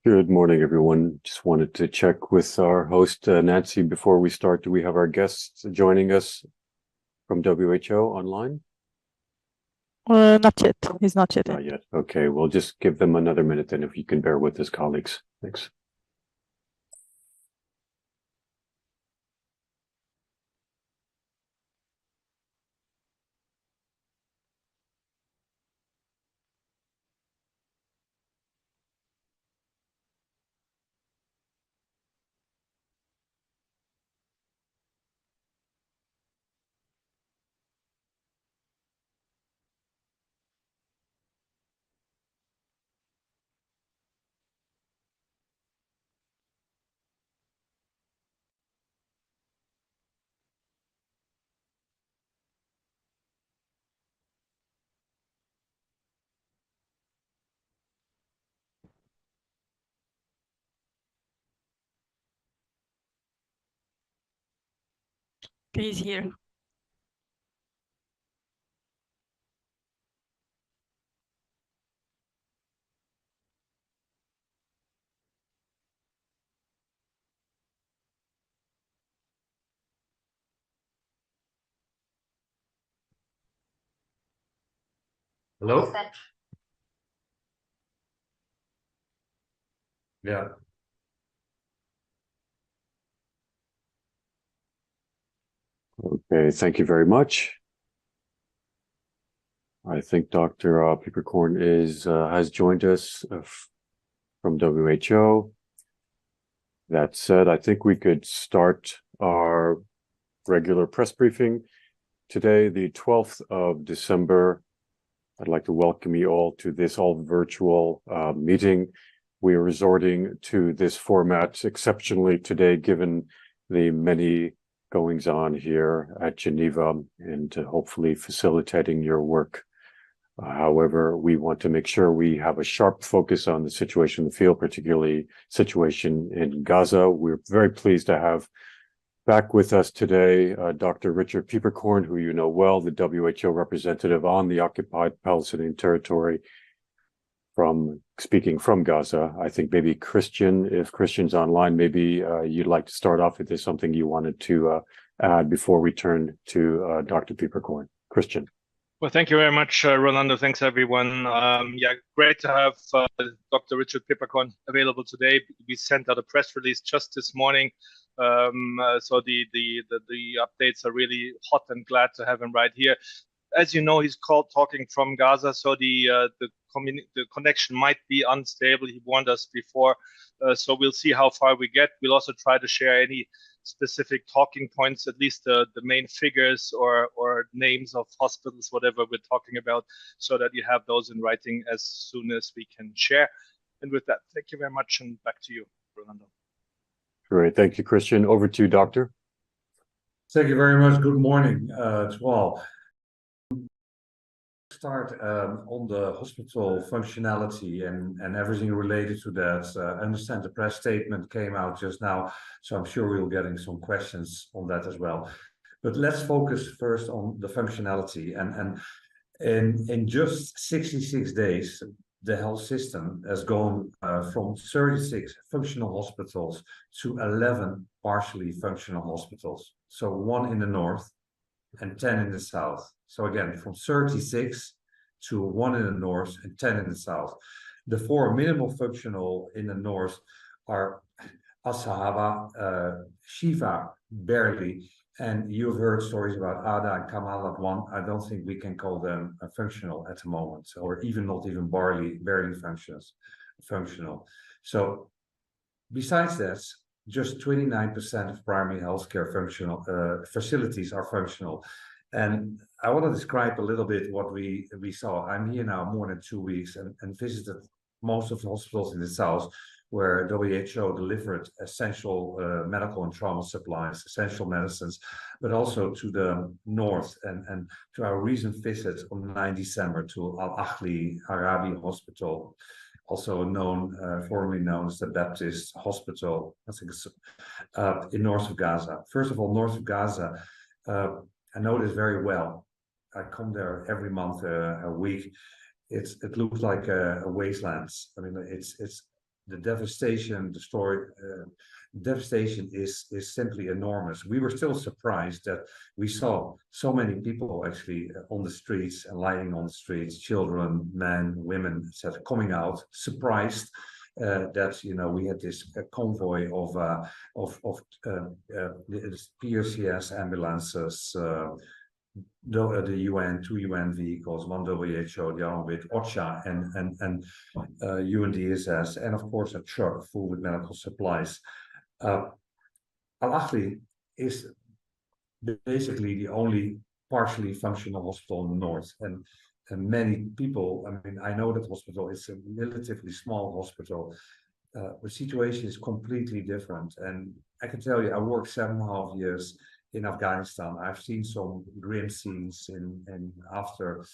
Good morning, everyone. Just wanted to check with our host, Nancy, before we start. Do we have our guests joining us from WHO online? Not yet. He's not yet Not in. yet. Okay, we'll just give them another minute then, if you can bear with us, colleagues. Thanks. He's here. Hello? Yeah. Okay, thank you very much. I think Dr. Peppercorn has joined us from WHO. That said, I think we could start our regular press briefing today, the 12th of December. I'd like to welcome you all to this all virtual meeting. We are resorting to this format exceptionally today, given the many goings on here at Geneva and hopefully facilitating your work. However, we want to make sure we have a sharp focus on the situation in the field, particularly situation in Gaza. We're very pleased to have back with us today, Dr. Richard Peppercorn, who you know well, the WHO representative on the occupied Palestinian territory, speaking from Gaza. I think maybe Christian, if Christian's online, maybe you'd like to start off if there's something you wanted to add before we turn to Dr. Peppercorn. Christian. Well, thank you very much, Rolando. Thanks, everyone. Yeah, great to have Dr. Richard Peppercorn available today. We sent out a press release just this morning. So the updates are really hot, and glad to have him right here. As you know, he's talking from Gaza, so the connection might be unstable. He warned us before, so we'll see how far we get. We'll also try to share any specific talking points, at least the main figures or names of hospitals, whatever we're talking about, so that you have those in writing as soon as we can share. And with that, thank you very much, and back to you, Rolando. Great. Thank you, Christian. Over to you, Doctor. Thank you very much. Good morning to all. Start on the hospital functionality and everything related to that. I understand the press statement came out just now, so I'm sure we'll getting some questions on that as well. But let's focus first on the functionality. And in just 66 days, the health system has gone from 36 functional hospitals to 11 partially functional hospitals. So 1 in the north and 10 in the south. So again, from 36 to 1 in the north and 10 in the south. The 4 minimal functional in the north are Asahaba, Shiva, barely, and you've heard stories about Ada and Kamal at one. I don't think we can call them functional at the moment, or even not even barely functional. So besides that, just 29% of primary healthcare functional facilities are functional. And I want to describe a little bit what we saw. I'm here now more than 2 weeks and visited most of the hospitals in the south where WHO delivered essential medical and trauma supplies, essential medicines, but also to the north and to our recent visit on 9 December to Al-Ahli Arabi Hospital, also formerly known as the Baptist Hospital, I think it's in north of Gaza. First of all, north of Gaza, I know this very well. I come there every month, a week. It looks like a wasteland. I mean, it's the devastation, devastation is simply enormous. We were still surprised that we saw so many people actually on the streets and lying on the streets, children, men, women, etc., coming out, surprised that we had this convoy of PRCS ambulances, the UN, 2 UN vehicles, 1 WHO, the other with OCHA and UNDSS, and of course a truck full with medical supplies. Al-Ahli is basically the only partially functional hospital in the north, and many people, I mean, I know that hospital is a relatively small hospital. The situation is completely different, and I can tell you, I worked 7.5 years in Afghanistan. I've seen some grim scenes in after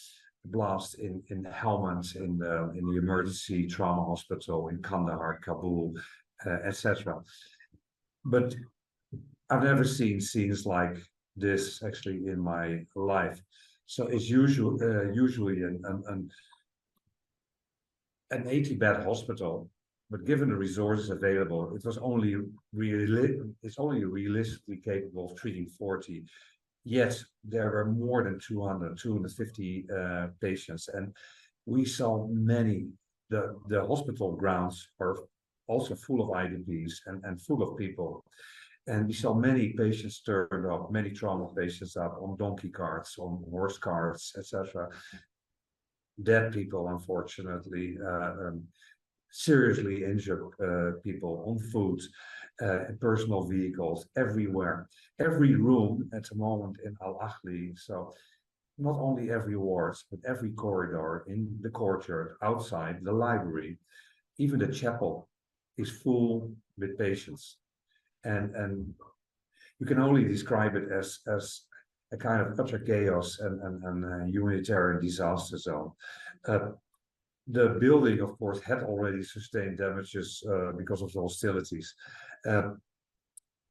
the blast in Helmand, in the emergency trauma hospital in Kandahar, Kabul, etc. But I've never seen scenes like this actually in my life. So it's usually an 80-bed hospital, but given the resources available, it's only realistically capable of treating 40. Yet there were more than 250 patients, and we saw many. The hospital grounds are also full of IDPs and full of people. And we saw many patients turned up, many trauma patients up on donkey carts, on horse carts, etc. Dead people, unfortunately, seriously injured people on foot, personal vehicles, everywhere. Every room at the moment in Al-Ahli, so not only every ward, but every corridor, in the courtyard, outside, the library, even the chapel is full with patients. And you can only describe it as a kind of utter chaos and a humanitarian disaster zone. The building, of course, had already sustained damages because of the hostilities.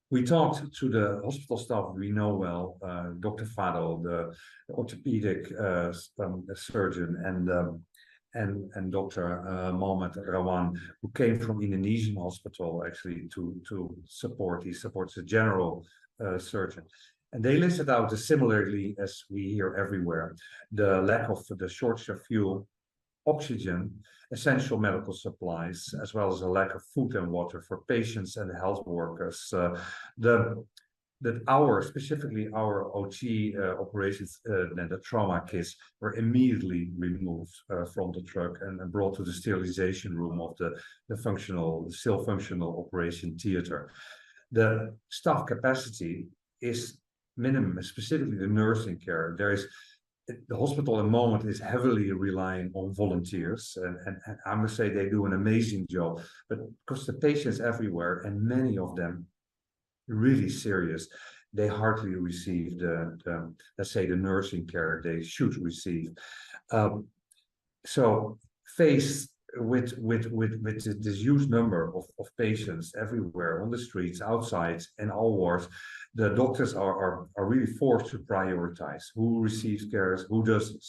We talked to the hospital staff we know well, Dr. Fadel, the orthopedic surgeon, and Dr. Mohammed Rawan, who came from Indonesian hospital actually to support. He supports the general surgeon. And they listed out similarly as we hear everywhere, the lack of the shortage of fuel, oxygen, essential medical supplies, as well as a lack of food and water for patients and health workers. Specifically our OT operations and the trauma kits were immediately removed from the truck and brought to the sterilization room of the still functional operation theater. The staff capacity is minimum, specifically the nursing care. The hospital at the moment is heavily relying on volunteers, and I must say they do an amazing job, but because the patients everywhere, and many of them really serious, they hardly receive let's say the nursing care they should receive. So faced with this huge number of patients everywhere on the streets, outside, and all wards, the doctors are really forced to prioritize who receives care, who doesn't,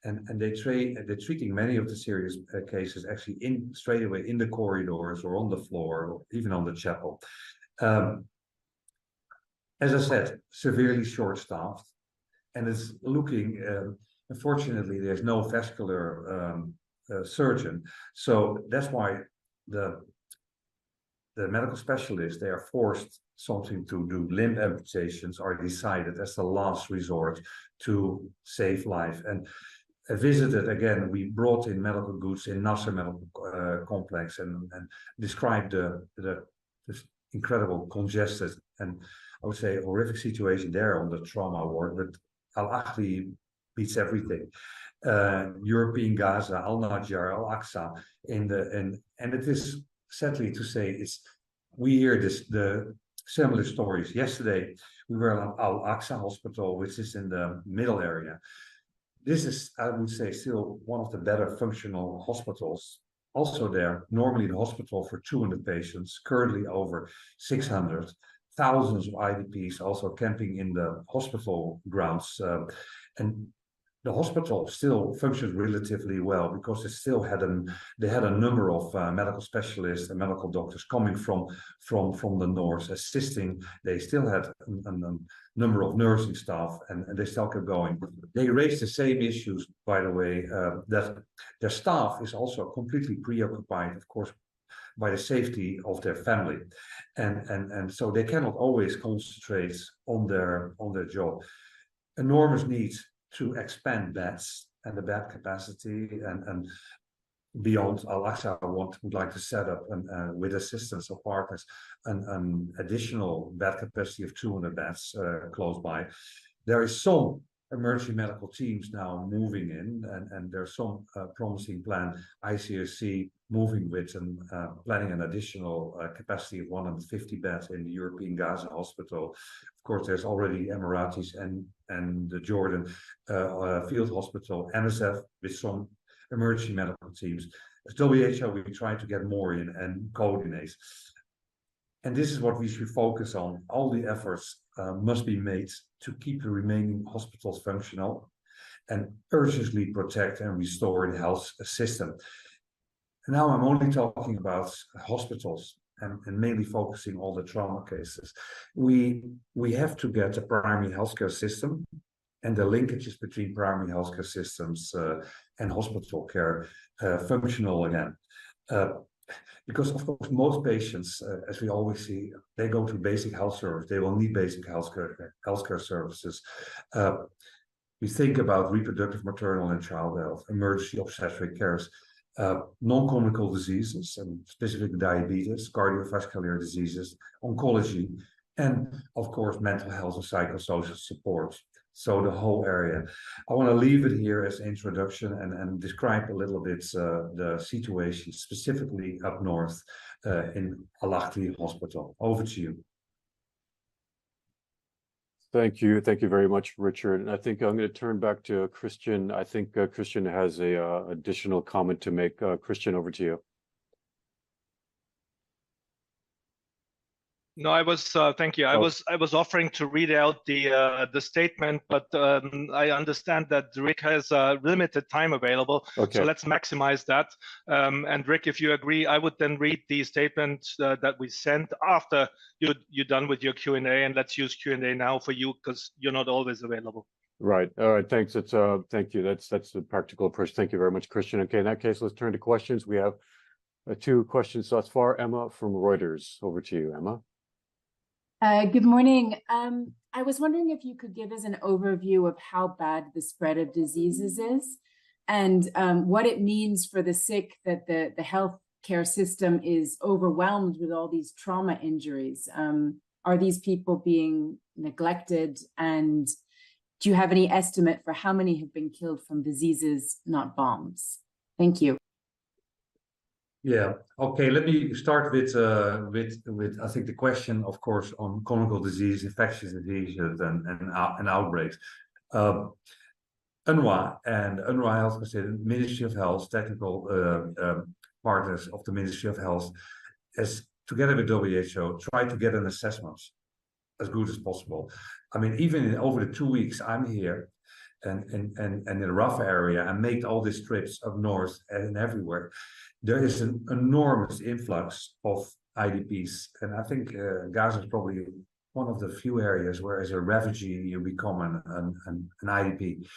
and they're treating many of the serious cases actually straight away in the corridors or on the floor or even on the chapel. As I said, severely short-staffed, and it's looking. Unfortunately, there's no vascular surgeon, so that's why the medical specialists, they are forced something to do. Limb amputations are decided as the last resort to save life. And visited again, we brought in medical goods in Nasser Medical Complex and described the incredible congested and I would say horrific situation there on the trauma ward. But Al-Ahli beats everything. European Gaza, Al-Najjar, Al-Aqsa, and it is sadly to say, we hear the similar stories. Yesterday, we were at Al-Aqsa Hospital, which is in the middle area. This is, I would say, still one of the better functional hospitals. Also there, normally the hospital for 200 patients, currently over 600. Thousands of IDPs also camping in the hospital grounds. And the hospital still functioned relatively well because they had a number of medical specialists and medical doctors coming from the north assisting. They still had a number of nursing staff, and they still kept going. They raised the same issues, by the way, that their staff is also completely preoccupied, of course, by the safety of their family, and so they cannot always concentrate on their job. Enormous needs to expand beds and the bed capacity, and beyond. Al-Aqsa would like to set up, with assistance of partners, an additional bed capacity of 200 beds close by. There is some emergency medical teams now moving in, and there's some promising plan. ICRC moving with and planning an additional capacity of 150 beds in the European Gaza hospital. Of course, there's already Emiratis and the Jordan field hospital, MSF, with some emergency medical teams. As WHO, we try to get more in and coordinate. And this is what we should focus on. All the efforts must be made to keep the remaining hospitals functional and urgently protect and restore the health system. And now I'm only talking about hospitals and mainly focusing on the trauma cases. We have to get a primary healthcare system and the linkages between primary healthcare systems and hospital care functional again. Because, of course, most patients, as we always see, they go to basic health service. They will need basic healthcare services. We think about reproductive, maternal, and child health, emergency obstetric cares, non-communicable diseases, and specifically diabetes, cardiovascular diseases, oncology, and, of course, mental health and psychosocial support. So the whole area. I want to leave it here as an introduction and describe a little bit the situation specifically up north in Al-Aqsa Hospital. Over to you. Thank you very much, Richard. And I think I'm going to turn back to Christian. I think Christian has a additional comment to make. Christian, over to you. No, I was thank you. I was offering to read out the statement, but I understand that Rick has limited time available. Okay. So let's maximize that. And Rick, if you agree, I would then read the statement that we sent after you're done with your Q&A, and let's use Q&A now for you because you're not always available. Right. All right. Thanks. It's thank you. That's the practical approach. Thank you very much, Christian. Okay. In that case, let's turn to questions. We have 2 questions thus far. Emma from Reuters. Over to you, Emma. Good morning. I was wondering if you could give us an overview of how bad the spread of diseases is and what it means for the sick that the healthcare system is overwhelmed with all these trauma injuries. Are these people being neglected? And do you have any estimate for how many have been killed from diseases, not bombs? Thank you. Yeah. Okay. Let me start with I think the question, of course, on communicable disease, infectious diseases, and outbreaks. UNRWA and UNRWA Health Considered, Ministry of Health, technical partners of the Ministry of Health, has together with WHO tried to get an assessment as good as possible. I mean, even over the 2 weeks I'm here, and in the Rafah area, and made all these trips up north and everywhere, there is an enormous influx of IDPs. And I think Gaza is probably one of the few areas where as a refugee you become an IDP.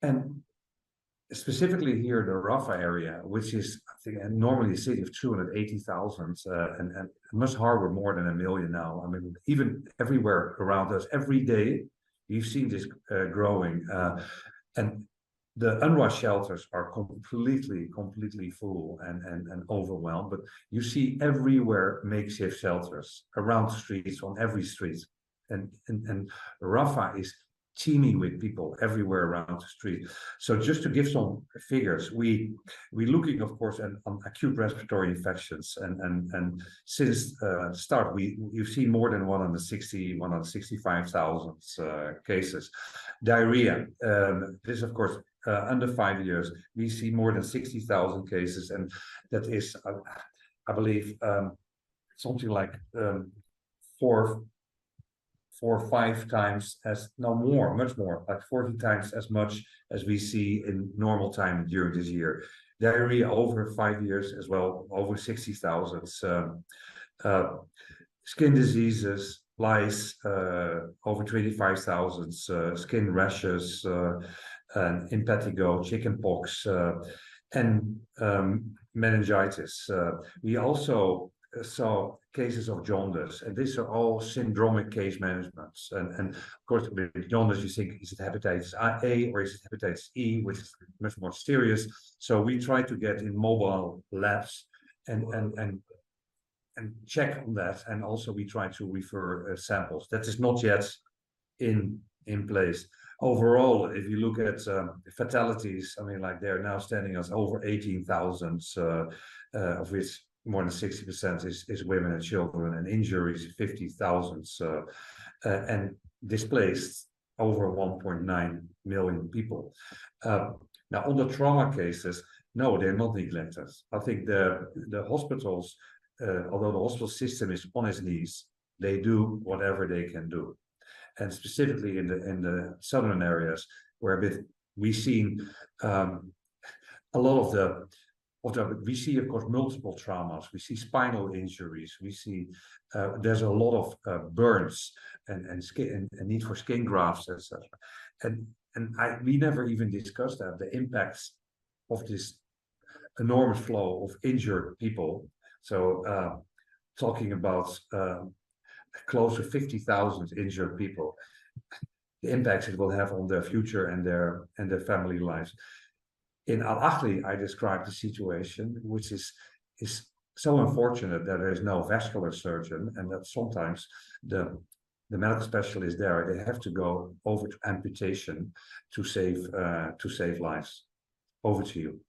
And specifically here, the Rafah area, which is, I think, normally a city of 280,000 and must harbor more than 1 million now. I mean, even everywhere around us, every day, you've seen this growing. And the UNRWA shelters are completely full and overwhelmed, but you see everywhere makeshift shelters around the streets, on every street. And Rafah is teeming with people everywhere around the street. So just to give some figures, we're looking, of course, on acute respiratory infections, and since the start, you've seen more than 165,000 cases. Diarrhea, this, of course, under 5 years, we see more than 60,000 cases, and that is, I believe, something like 4 or 5 times as, no more, much more, like 40 times as much as we see in normal time during this year. Diarrhea over 5 years as well, over 60,000. Skin diseases, lice, over 25,000. Skin rashes, and impetigo, chickenpox, and meningitis. We also saw cases of jaundice, and these are all syndromic case managements. And of course, with jaundice, you think, is it hepatitis A or is it hepatitis E, which is much more serious? So we try to get in mobile labs and check on that, and also we try to refer samples. That is not yet in place. Overall, if you look at fatalities, I mean, like they're now standing as over 18,000, of which more than 60% is women and children, and injuries 50,000, and displaced over 1.9 million people. Now, on the trauma cases, no, they're not neglected. I think the hospitals, although the hospital system is on its knees, they do whatever they can do. And specifically in the southern areas, where we've seen a lot of we see, of course, multiple traumas. We see spinal injuries. We see there's a lot of burns and skin and need for skin grafts, etc. And we never even discussed that, the impacts of this enormous flow of injured people. So talking about close to 50,000 injured people, the impacts it will have on their future and their family lives. In Al-Ahli, I described the situation, which is so unfortunate that there is no vascular surgeon, and that sometimes the medical specialist there, they have to go over to amputation to save lives. Over to you.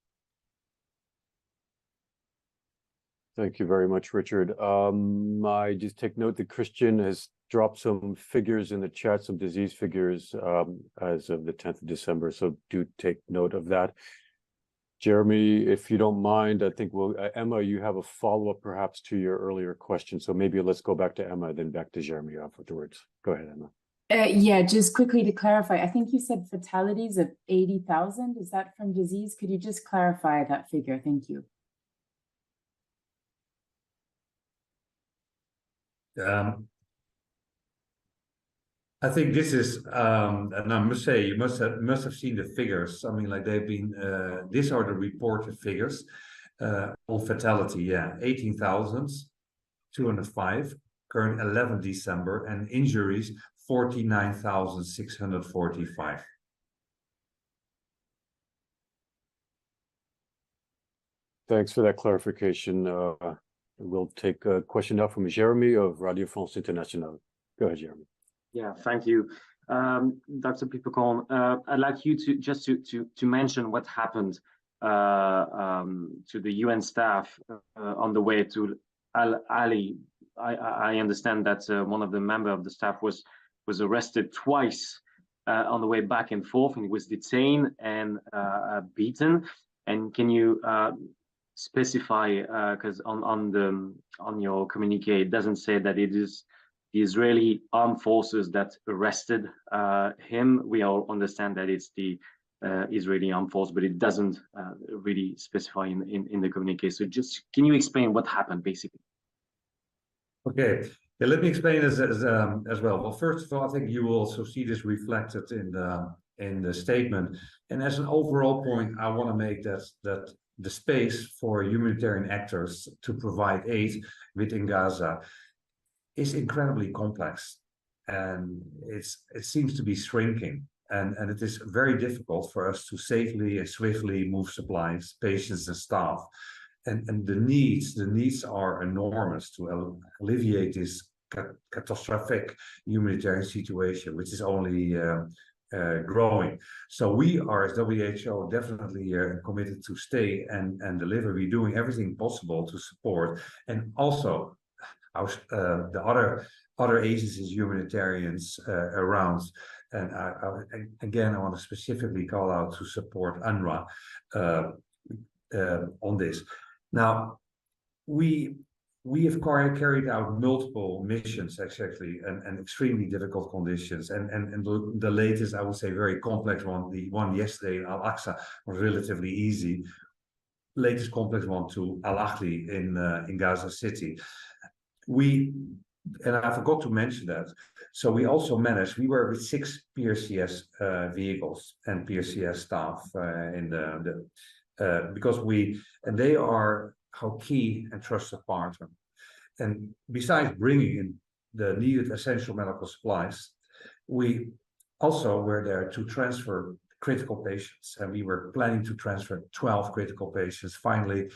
Thank you very much, Richard. I just take note that Christian has dropped some figures in the chat, some disease figures as of the 10th of December. So do take note of that. Jeremy, if you don't mind, I think Emma, you have a follow-up perhaps to your earlier question. So maybe let's go back to Emma, then back to Jeremy afterwards. Go ahead, Emma. Yeah, just quickly to clarify, I think you said fatalities of 80,000. Is that from disease? Could you just clarify that figure? Thank you. I think this is, and I must say, you must have seen the figures. I mean, like they've been, these are the reported figures on fatality. Yeah, 18,205, current 11 December, and injuries 49,645. Thanks for that clarification. We'll take a question now from Jeremy of Radio France Internationale. Go ahead, Jeremy. Yeah, thank you. Dr. Pipacon, I'd like you to mention what happened to the UN staff on the way to Al-Ahli. I understand that one of the members of the staff was arrested twice on the way back and forth, and he was detained and beaten. And can you specify, because on your communique it doesn't say that it is the Israeli armed forces that arrested him. We all understand that it's the Israeli armed force, but it doesn't really specify in the communique. So just can you explain what happened basically? Okay, yeah, let me explain as well. Well, first of all, I think you will also see this reflected in the statement. And as an overall point, I want to make that the space for humanitarian actors to provide aid within Gaza is incredibly complex, and it seems to be shrinking, and it is very difficult for us to safely and swiftly move supplies, patients, and staff. And the needs are enormous to alleviate this catastrophic humanitarian situation, which is only growing. So we are, as WHO, definitely committed to stay and deliver. We're doing everything possible to support, and also the other agencies, humanitarians around. And again, I want to specifically call out to support UNRWA on this. Now, we we have carried out multiple missions actually, and extremely difficult conditions. And the latest, I would say, very complex one, the one yesterday in Al-Aqsa, was relatively easy. Latest complex one to Al-Ahli in Gaza City. And I forgot to mention that. So we also managed, we were with 6 PRCS vehicles and PRCS staff because they are our key and trusted partner. And besides bringing in the needed essential medical supplies, we also were there to transfer critical patients, and we were planning to transfer 12 critical patients. Finally,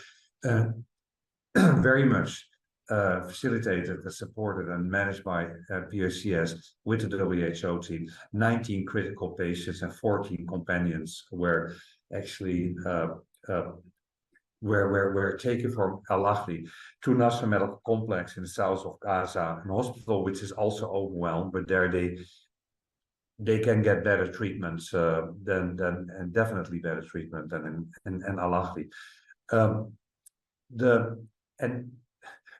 very much facilitated and supported and managed by PRCS with the WHO team. 19 critical patients and 14 companions were actually were taken from Al-Ahli to Nasser Medical Complex in the south of Gaza, an hospital which is also overwhelmed, but there they can get better treatments and definitely better treatment than in Al-Ahli. And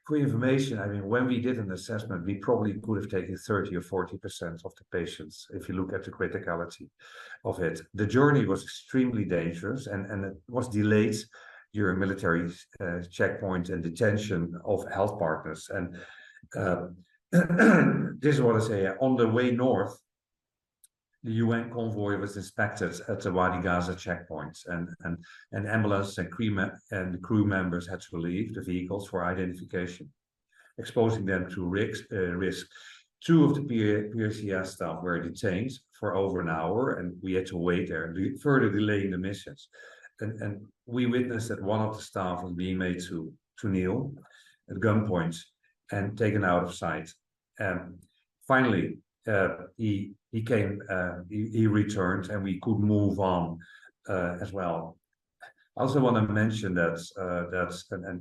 for information, I mean, when we did an assessment, we probably could have taken 30 or 40% of the patients if you look at the criticality of it. The journey was extremely dangerous and it was delayed during military checkpoint and detention of health partners. And this is what I say, on the way north, the UN convoy was inspected at the Wadi Gaza checkpoints, and ambulance and crew members had to leave the vehicles for identification, exposing them to risk. 2 of the PRCS staff were detained for over an hour, and we had to wait there, further delaying the missions. And we witnessed that one of the staff was being made to kneel at gunpoint and taken out of sight. And finally, he returned, and we could move on as well. I also want to mention that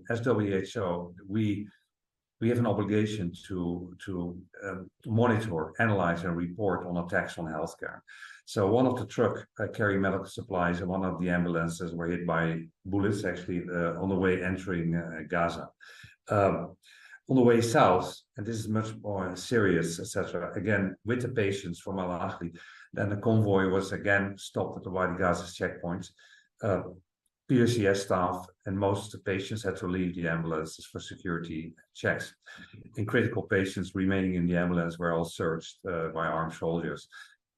as WHO, we have an obligation to monitor, analyze, and report on attacks on healthcare. So one of the truck carrying medical supplies and one of the ambulances were hit by bullets, actually, on the way entering Gaza. On the way south, and this is much more serious, etc., again, with the patients from Al-Ahli, then the convoy was again stopped at the Wadi Gaza checkpoint. PRCS staff and most of the patients had to leave the ambulances for security checks. And critical patients remaining in the ambulance were all searched by armed soldiers.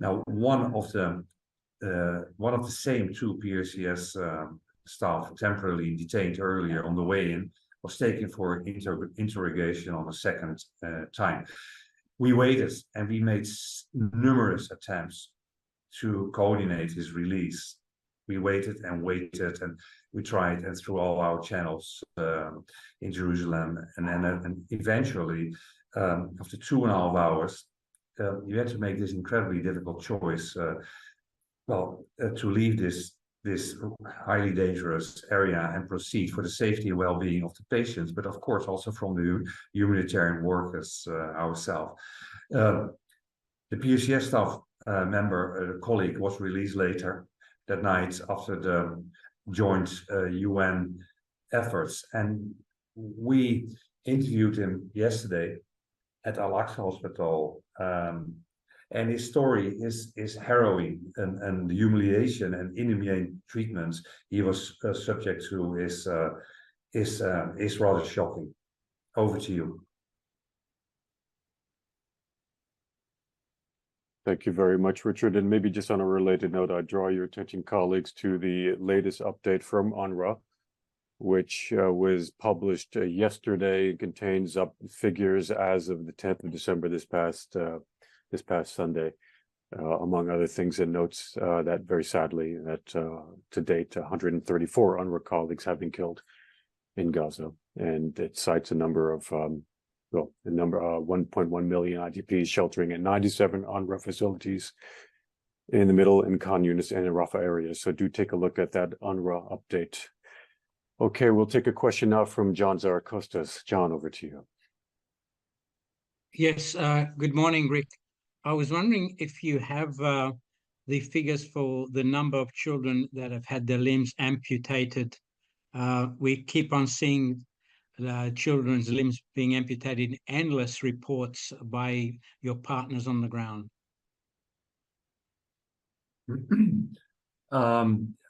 Now, one of the same 2 PRCS staff temporarily detained earlier on the way in was taken for interrogation on a second time. We waited, and we made numerous attempts to coordinate his release. We waited, and we tried, and through all our channels in Jerusalem, and eventually, after 2.5 hours, you had to make this incredibly difficult choice. To leave this highly dangerous area and proceed for the safety and well-being of the patients, but of course also from the humanitarian workers ourselves. The PRCS staff member, colleague, was released later that night after the joint UN efforts, and we interviewed him yesterday at Al-Aqsa Hospital. And his story is harrowing, and the humiliation and inhumane treatments he was subject to is rather shocking. Over to you. Thank you very much, Richard. And maybe just on a related note, I draw your attention, colleagues, to the latest update from UNRWA, which was published yesterday. It contains figures as of the 10th of December, this past Sunday, among other things, and notes that very sadly that to date 134 UNRWA colleagues have been killed in Gaza, and it cites a number of 1.1 million IDPs sheltering in 97 UNRWA facilities in the Middle and Khan Yunis and in Rafah areas. So do take a look at that UNRWA update. Okay, we'll take a question now from John Zarakostas. John, over to you. Yes, good morning, Rick. I was wondering if you have the figures for the number of children that have had their limbs amputated. We keep on seeing children's limbs being amputated, endless reports by your partners on the ground?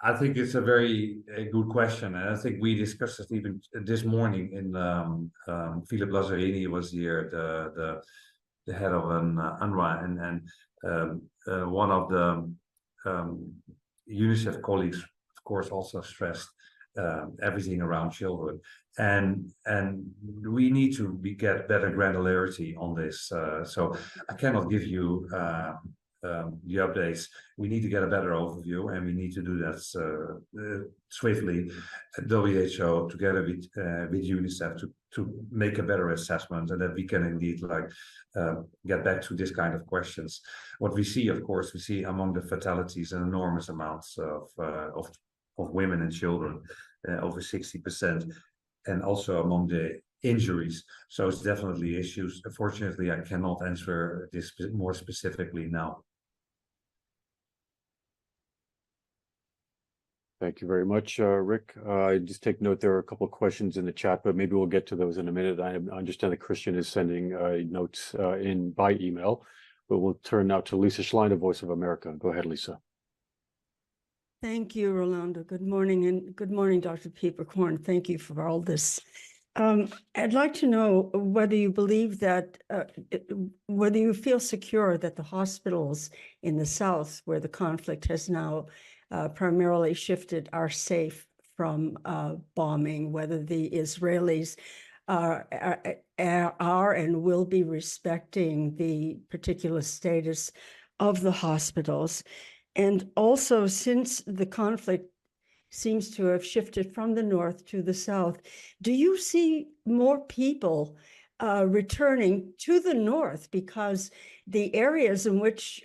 I think it's a very good question, and I think we discussed it even this morning in Philip Lazzarini was here, the head of an UNRWA, and one of the UNICEF colleagues, of course, also stressed everything around children, and we need to get better granularity on this. So I cannot give you the updates. We need to get a better overview, and we need to do that swiftly at WHO together with UNICEF to make a better assessment, and that we can indeed get back to this kind of questions. What we see, of course, we see among the fatalities an enormous amounts of women and children, over 60%, and also among the injuries. So it's definitely issues. Unfortunately, I cannot answer this more specifically now. Thank you very much, Rick. I just take note there are a couple of questions in the chat, but maybe we'll get to those in a minute. I understand that Christian is sending notes in by email, but we'll turn now to Lisa Schlein, Voice of America. Go ahead, Lisa. Thank you, Rolando. Good morning, and good morning, Dr. Pieperkorn. Thank you for all this. I'd like to know whether you believe that, whether you feel secure that the hospitals in the South, where the conflict has now primarily shifted, are safe from bombing, whether the Israelis are and will be respecting the particular status of the hospitals. And also, since the conflict seems to have shifted from the north to the south, do you see more people returning to the north because the areas in which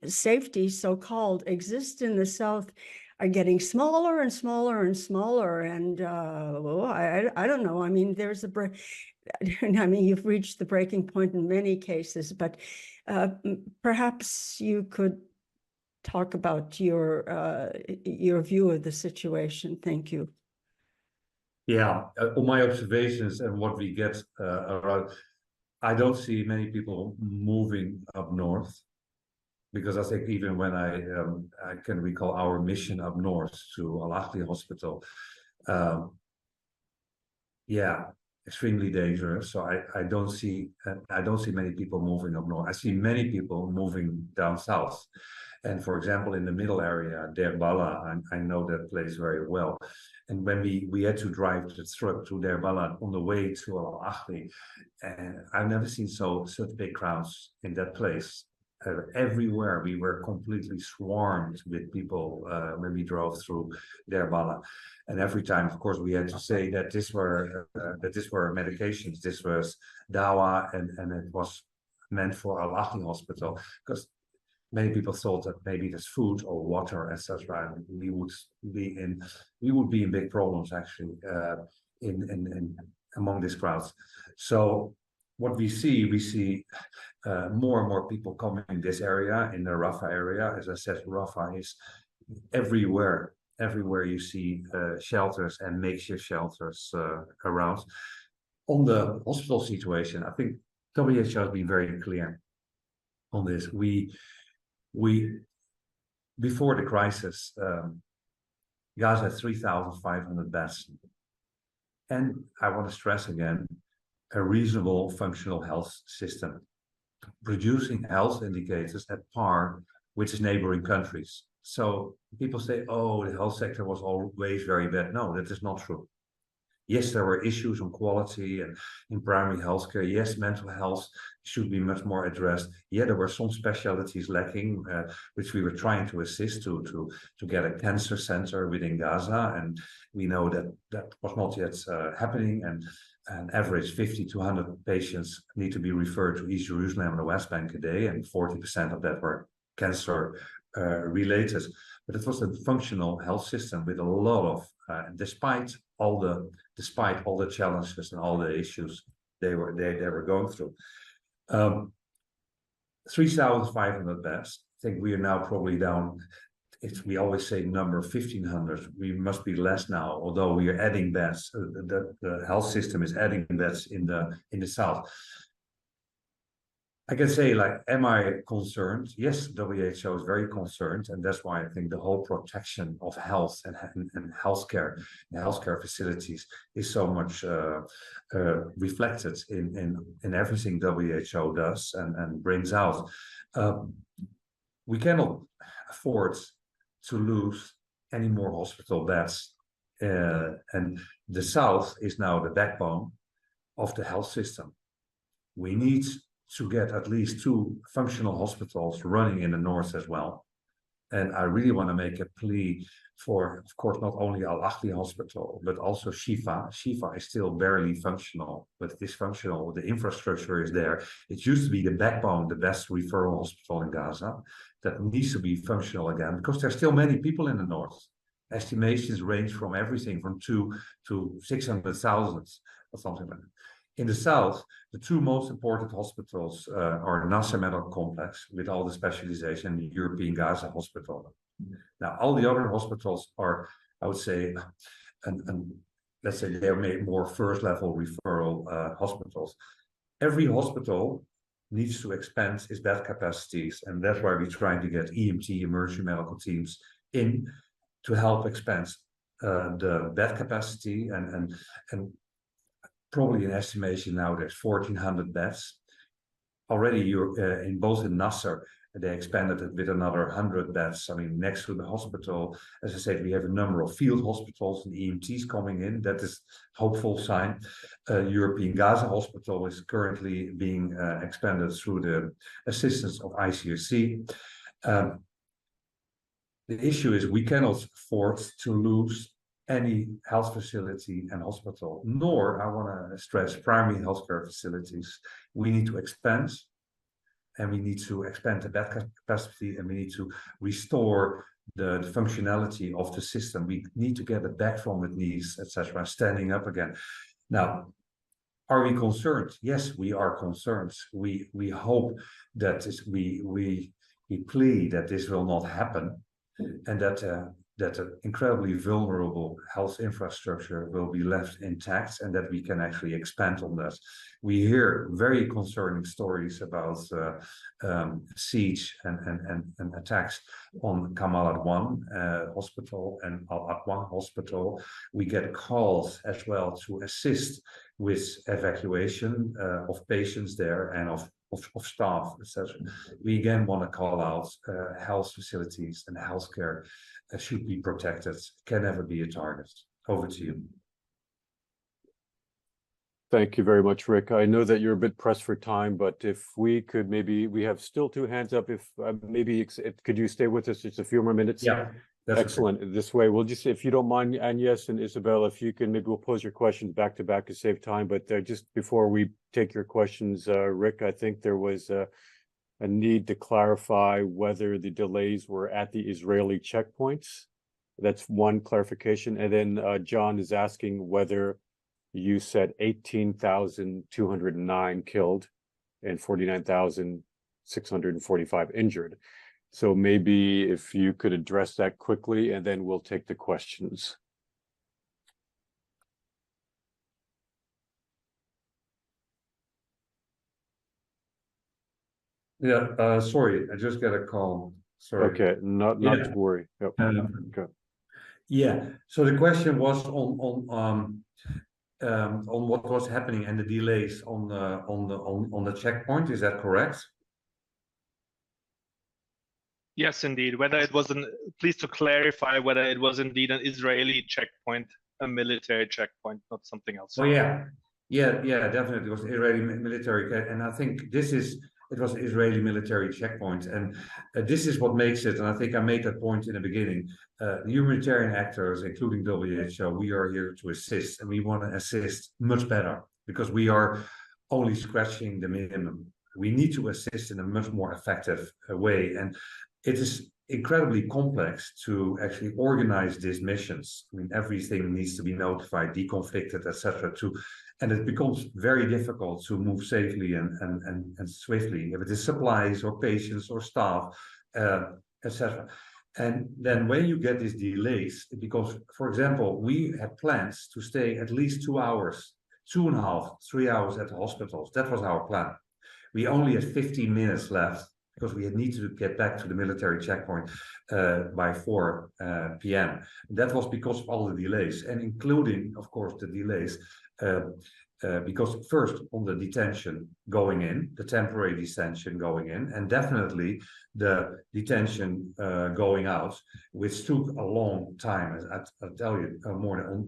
safety, so-called, exist in the south are getting smaller and smaller and smaller? And I don't know. I mean, there's I mean, you've reached the breaking point in many cases, but perhaps you could talk about your view of the situation. Thank you. Yeah, on my observations and what we get around, I don't see many people moving up north, because I think even when I can recall our mission up north to Al-Ahli Hospital, yeah, extremely dangerous. So I don't see many people moving up north. I see many people moving down south. And for example, in the middle area, Deir Bala, I know that place very well. And when we had to drive the truck to Deir Bala on the way to Al-Ahli, and I've never seen such big crowds in that place. Everywhere we were completely swarmed with people when we drove through Deir Bala, and every time, of course, we had to say that these were medications, this was dawa, and it was meant for Al-Ahli Hospital, because many people thought that maybe there's food or water, etc. And we would be in big problems actually in among these crowds. So what we see more and more people coming in this area, in the Rafah area. As I said, Rafah is everywhere. Everywhere you see shelters and makeshift shelters around. On the hospital situation, I think WHO has been very clear on this. We before the crisis, Gaza had 3,500 beds. And I want to stress again, a reasonable functional health system, producing health indicators at par with its neighboring countries. So people say, oh, the health sector was always very bad. No, that is not true. Yes, there were issues on quality and in primary healthcare. Yes, mental health should be much more addressed. Yeah, there were some specialties lacking, which we were trying to assist to get a cancer center within Gaza. And we know that that was not yet happening. And an average 50 to 100 patients need to be referred to East Jerusalem and the West Bank a day, and 40% of that were cancer related. But it was a functional health system with a lot of, despite all the challenges and all the issues they were going through. 3,500 beds. I think we are now probably down we always say number 1,500. We must be less now, although we are adding beds. The health system is adding beds in the south. I can say, like, am I concerned? Yes, WHO is very concerned, and that's why I think the whole protection of health and healthcare, and healthcare facilities is so much reflected in everything WHO does and brings out. We cannot afford to lose any more hospital beds, and the South is now the backbone of the health system. We need to get at least 2 functional hospitals running in the north as well. And I really want to make a plea for, of course, not only Al-Ahli Hospital, but also Shifa. Shifa is still barely functional, but it is functional. The infrastructure is there. It used to be the backbone, the best referral hospital in Gaza. That needs to be functional again, because there's still many people in the north. Estimations range from everything from 2 to 600,000 or something like that. In the south, the 2 most important hospitals are Nasser Medical Complex with all the specialization, and the European Gaza Hospital. Now, all the other hospitals are, I would say, let's say they're made more first-level referral hospitals. Every hospital needs to expand its bed capacities, and that's why we're trying to get EMT, emergency medical teams, in to help expand the bed capacity and probably an estimation now there's 1,400 beds. Already in both in Nasser, they expanded it with another 100 beds. I mean, next to the hospital, as I said, we have a number of field hospitals and EMTs coming in. That is a hopeful sign. European Gaza Hospital is currently being expanded through the assistance of ICRC. The issue is we cannot afford to lose any health facility and hospital, nor, I want to stress, primary healthcare facilities. We need to expand, and we need to expand the bed capacity, and we need to restore the functionality of the system. We need to get it back from its knees, etc., standing up again. Now, are we concerned? Yes, we are concerned. We hope that we plead that this will not happen, and that an incredibly vulnerable health infrastructure will be left intact, and that we can actually expand on that. We hear very concerning stories about siege and attacks on Kamal Adwan Hospital and Al Adwan Hospital. We get calls as well to assist with evacuation of patients there and of staff, etc. We again want to call out health facilities and healthcare should be protected, can never be a target. Over to you. Thank you very much, Rick. I know that you're a bit pressed for time, but if we could maybe, we have still 2 hands up. If could you stay with us just a few more minutes? Yeah. Excellent. Okay. This way, we'll just, if you don't mind, Agnes and Isabel, if you can, maybe we'll pose your questions back to back to save time. But just before we take your questions, Rick, I think there was a need to clarify whether the delays were at the Israeli checkpoints. That's one clarification. And then John is asking whether you said 18,209 killed and 49,645 injured. So maybe if you could address that quickly, and then we'll take the questions. Yeah, sorry, I just got a call. Sorry. Okay, not to worry. Yep. Okay. Yeah. So the question was on what was happening and the delays on the checkpoint. Is that correct? Yes, indeed. Whether it was please to clarify whether it was indeed an Israeli checkpoint, a military checkpoint, not something else. Oh yeah, definitely it was Israeli military, and I think it was an Israeli military checkpoint, and this is what makes it. And I think I made that point in the beginning. The humanitarian actors, including WHO, we are here to assist, and we want to assist much better because we are only scratching the minimum. We need to assist in a much more effective way, and it is incredibly complex to actually organize these missions. I mean, everything needs to be notified, deconflicted, etc. And it becomes very difficult to move safely and swiftly, if it is supplies or patients or staff, etc. And then when you get these delays, because, for example, we had plans to stay at least 2 hours, 2.5, 3 hours at the hospitals. That was our plan. We only had 15 minutes left because we needed to get back to the military checkpoint by 4 p.m. That was because of all the delays, and including, of course, the delays because first on the detention going in, the temporary detention going in, and definitely the detention going out, which took a long time. I tell you,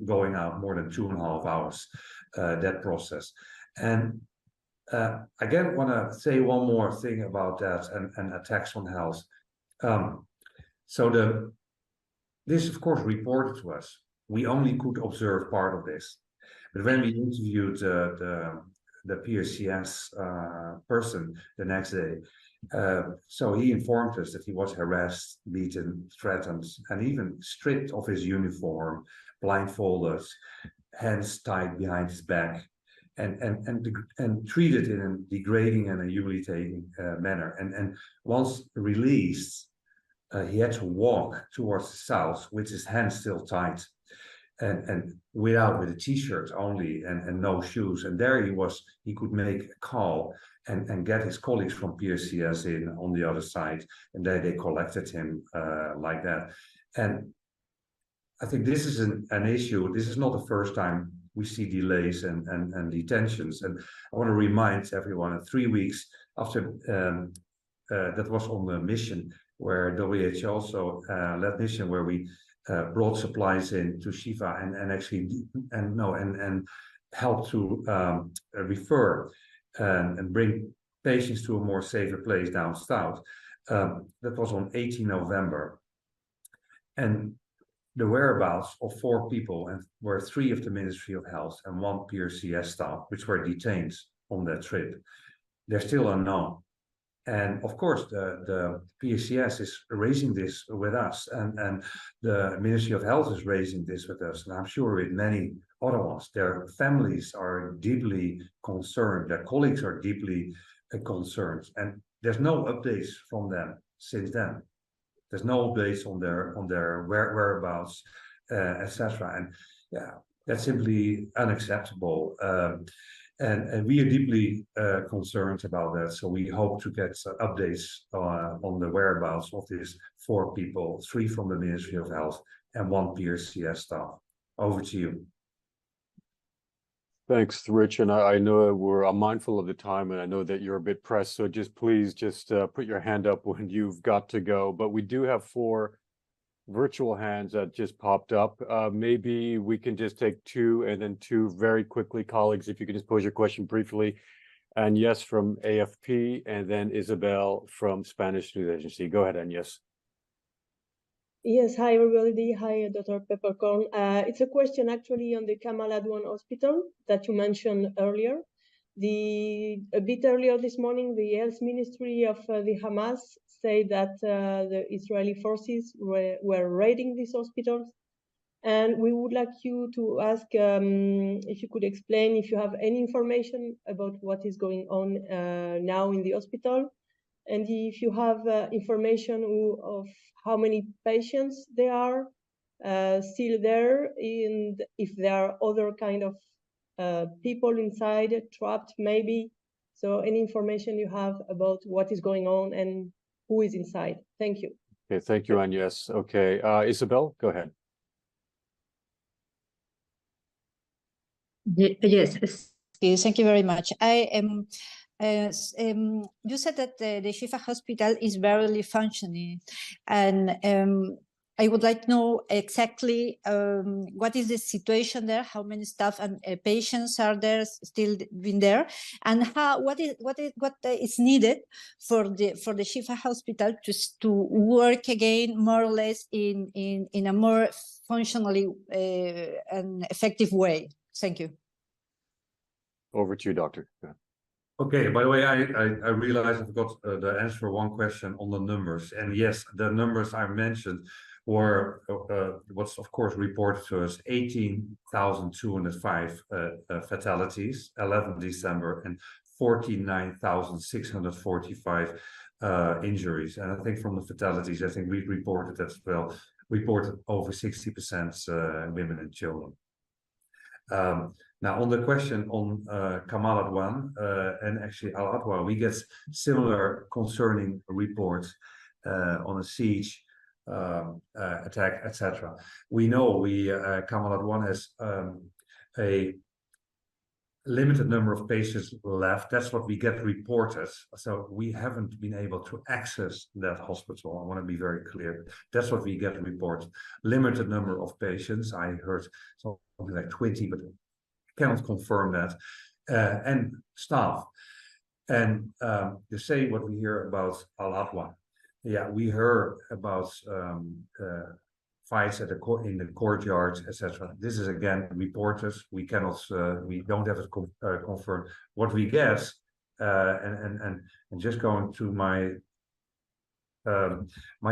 going out more than 2.5 hours, that process. And again, want to say one more thing about that and attacks on health. This, of course, reported to us. We only could observe part of this. But when we interviewed the PSCS person the next day, so he informed us that he was harassed, beaten, threatened, and even stripped of his uniform, blindfolded, hands tied behind his back, and treated in a degrading and a humiliating manner. And once released, he had to walk towards the south with his hands still tied, and with a t-shirt only and no shoes. And there he could make a call and get his colleagues from PSCS in on the other side, and they collected him like that. And I think this is an issue. This is not the first time we see delays and detentions. And I want to remind everyone that 3 weeks after that was on the mission where WHO also led mission where we brought supplies in to Shifa and helped to refer and bring patients to a more safer place down south. That was on 18 November. And the whereabouts of 4 people, and were 3 of the Ministry of Health and 1 PRCS staff, which were detained on that trip. They're still unknown. And of course, the PSCS is raising this with us, and the Ministry of Health is raising this with us, and I'm sure with many other ones. Their families are deeply concerned, their colleagues are deeply concerned, and there's no updates from them since then. There's no updates on their whereabouts, etc. And yeah, that's simply unacceptable. And we are deeply concerned about that. So we hope to get updates on the whereabouts of these 4 people, 3 from the Ministry of Health and 1 PRCS staff. Over to you. Thanks, Rich. And I know I'm mindful of the time, and I know that you're a bit pressed. So please put your hand up when you've got to go. But we do have 4 virtual hands that just popped up. Maybe we can just take 2 and then 2 very quickly. Colleagues, if you could just pose your question briefly. Agnes from AFP, and then Isabel from Spanish News Agency. Go ahead, Agnes. Yes, hi everybody. Hi, Dr. Peppercorn. It's a question actually on the Kamal Adwan Hospital that you mentioned earlier. A bit earlier this morning, the Health Ministry of the Hamas said that the Israeli forces were raiding these hospitals. And we would like you to ask if you could explain if you have any information about what is going on now in the hospital, and if you have information of how many patients there are still there, and if there are other kind of people inside, trapped maybe. So any information you have about what is going on and who is inside. Thank you. Okay, thank you, Agnes. Okay, Isabel, go ahead. Yes, thank you very much. You said that the Shifa hospital is barely functioning, and I would like to know exactly what is the situation there, how many staff and patients are there still been there, and what is needed for the Shifa hospital to work again more or less in a more functionally and effective way. Thank you. Over to you, Doctor. Yeah. Okay, by the way, I realized I've got the answer for one question on the numbers. And yes, the numbers I mentioned were what's of course reported to us, 18,205 fatalities, 11 December and 49,645 injuries. And I think from the fatalities, I think we reported as well, reported over 60% women and children. Now, on the question on Kamal Adwan and actually Al Adwa, we get similar concerning reports on a siege, attack, etc. We know Kamal Adwan has a limited number of patients left. That's what we get reported. So we haven't been able to access that hospital. I want to be very clear. That's what we get reported. Limited number of patients. I heard something like 20, but cannot confirm that, and staff. And to say what we hear about Al Adwa, yeah, we heard about fights in the courtyard, etc. This is again reported. We cannot, we don't have it confirmed. What we get, and just going to my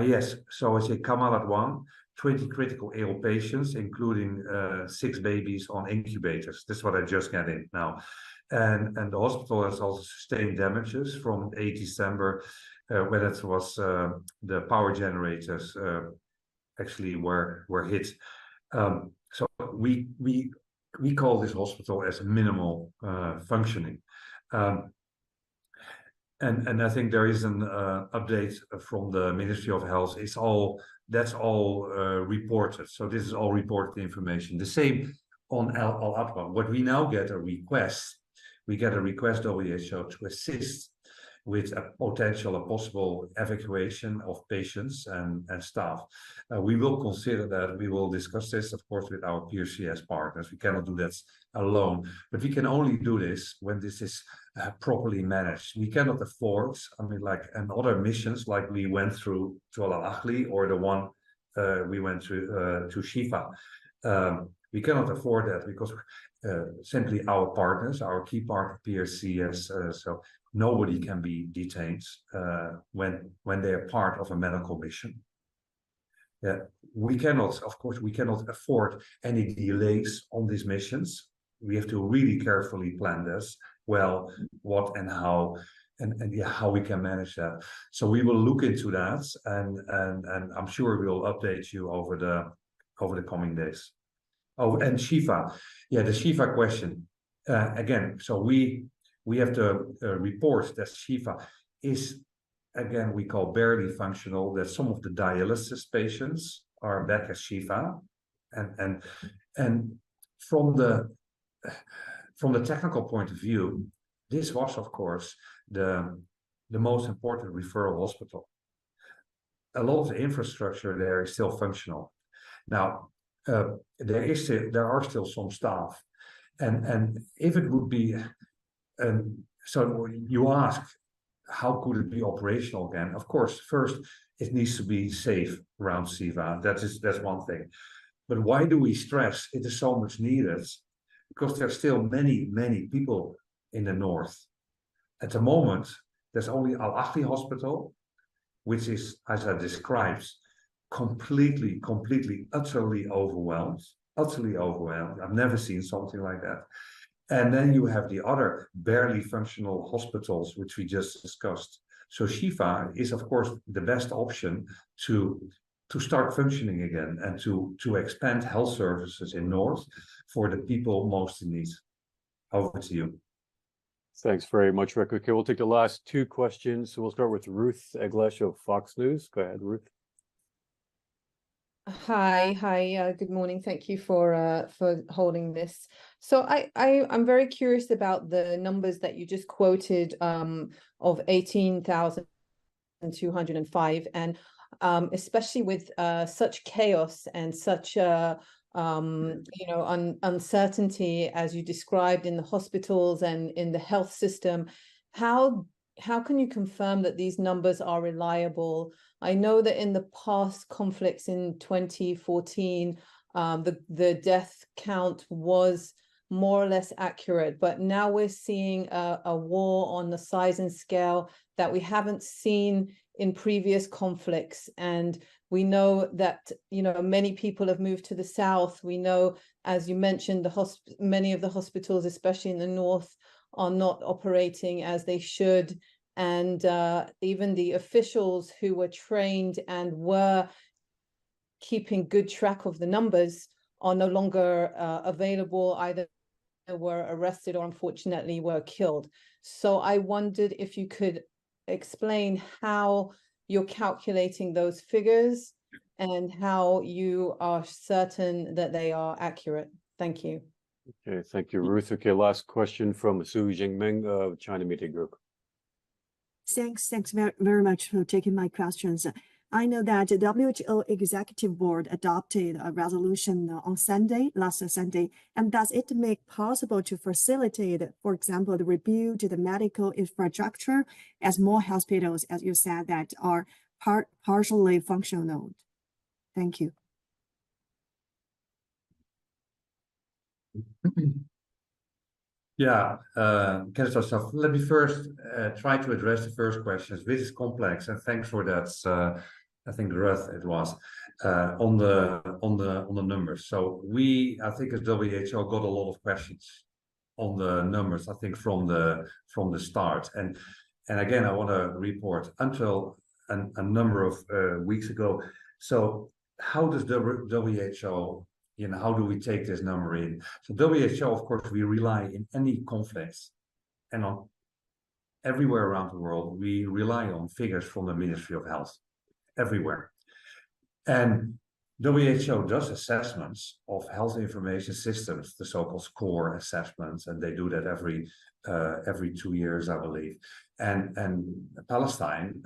yes. So it's a Kamal Adwan. 20 critical ill patients, including 6 babies on incubators. This is what I just get in now. And the hospital has also sustained damages from 8 December, when it was the power generators actually were hit. So we call this hospital as minimal functioning. And I think there is an update from the Ministry of Health. That's all reported. So this is all reported information. The same on Al Adwa. What we now get a request. We get a request WHO to assist with a possible evacuation of patients and staff. We will consider that. We will discuss this, of course, with our PRCS partners. We cannot do that alone, but we can only do this when this is properly managed. We cannot afford, I mean, like other missions, like we went through to Al Ahli or the one we went to Shifa. We cannot afford that because simply our partners, our key partner PRCS, so nobody can be detained when they are part of a medical mission. Yeah, we cannot, of course, we cannot afford any delays on these missions. We have to really carefully plan this well, what and how, and yeah, how we can manage that. So we will look into that, and I'm sure we'll update you over the coming days. Oh, and Shifa, yeah, the Shifa question again. So we have to report that Shifa is, again, we call barely functional. That some of the dialysis patients are back at Shifa, and from the technical point of view, this was, of course, the most important referral hospital. A lot of the infrastructure there is still functional. Now, there are still some staff, and if it would be, so you ask, how could it be operational again? Of course, first it needs to be safe around Shifa. That's one thing. But why do we stress it is so much needed? Because there's still many people in the north. At the moment, there's only Al Ahli Hospital, which is, as I described, completely, utterly overwhelmed. I've never seen something like that. And then you have the other barely functional hospitals, which we just discussed. So Shifa is, of course, the best option to start functioning again and to expand health services in North for the people most in need. Over to you. Thanks very much, Rick. Okay, we'll take the last 2 questions. So we'll start with Ruth Eglesh of Fox News. Go ahead, Ruth. Hi, good morning. Thank you for holding this. So I'm very curious about the numbers that you just quoted of 18,205, and especially with such chaos and such uncertainty as you described in the hospitals and in the health system. How can you confirm that these numbers are reliable? I know that in the past conflicts in 2014, the death count was more or less accurate, but now we're seeing a war on the size and scale that we haven't seen in previous conflicts. And we know that, many people have moved to the south. We know, as you mentioned, many of the hospitals, especially in the north, are not operating as they should, and even the officials who were trained and were keeping good track of the numbers are no longer available, either were arrested or unfortunately were killed. So I wondered if you could explain how you're calculating those figures and how you are certain that they are accurate. Thank you. Okay, thank you, Ruth. Okay, last question from Su Jingming of China Media Group. Thanks very much for taking my questions. I know that the WHO Executive Board adopted a resolution on Sunday, last Sunday, and does it make possible to facilitate, for example, the rebuild the medical infrastructure as more hospitals, as you said, that are partially functional? Thank you. Yeah, so let me first try to address the first questions. This is complex, and thanks for that. I think Ruth it was on the numbers. So I think as WHO got a lot of questions on the numbers. I think from the start, and again I want to report until a number of weeks ago. So how does WHO? How do we take this number in? So WHO, of course, we rely in any conflicts and on everywhere around the world, we rely on figures from the Ministry of Health, everywhere. And WHO does assessments of health information systems, the so-called SCORE assessments, and they do that every 2 years, I believe. And Palestine,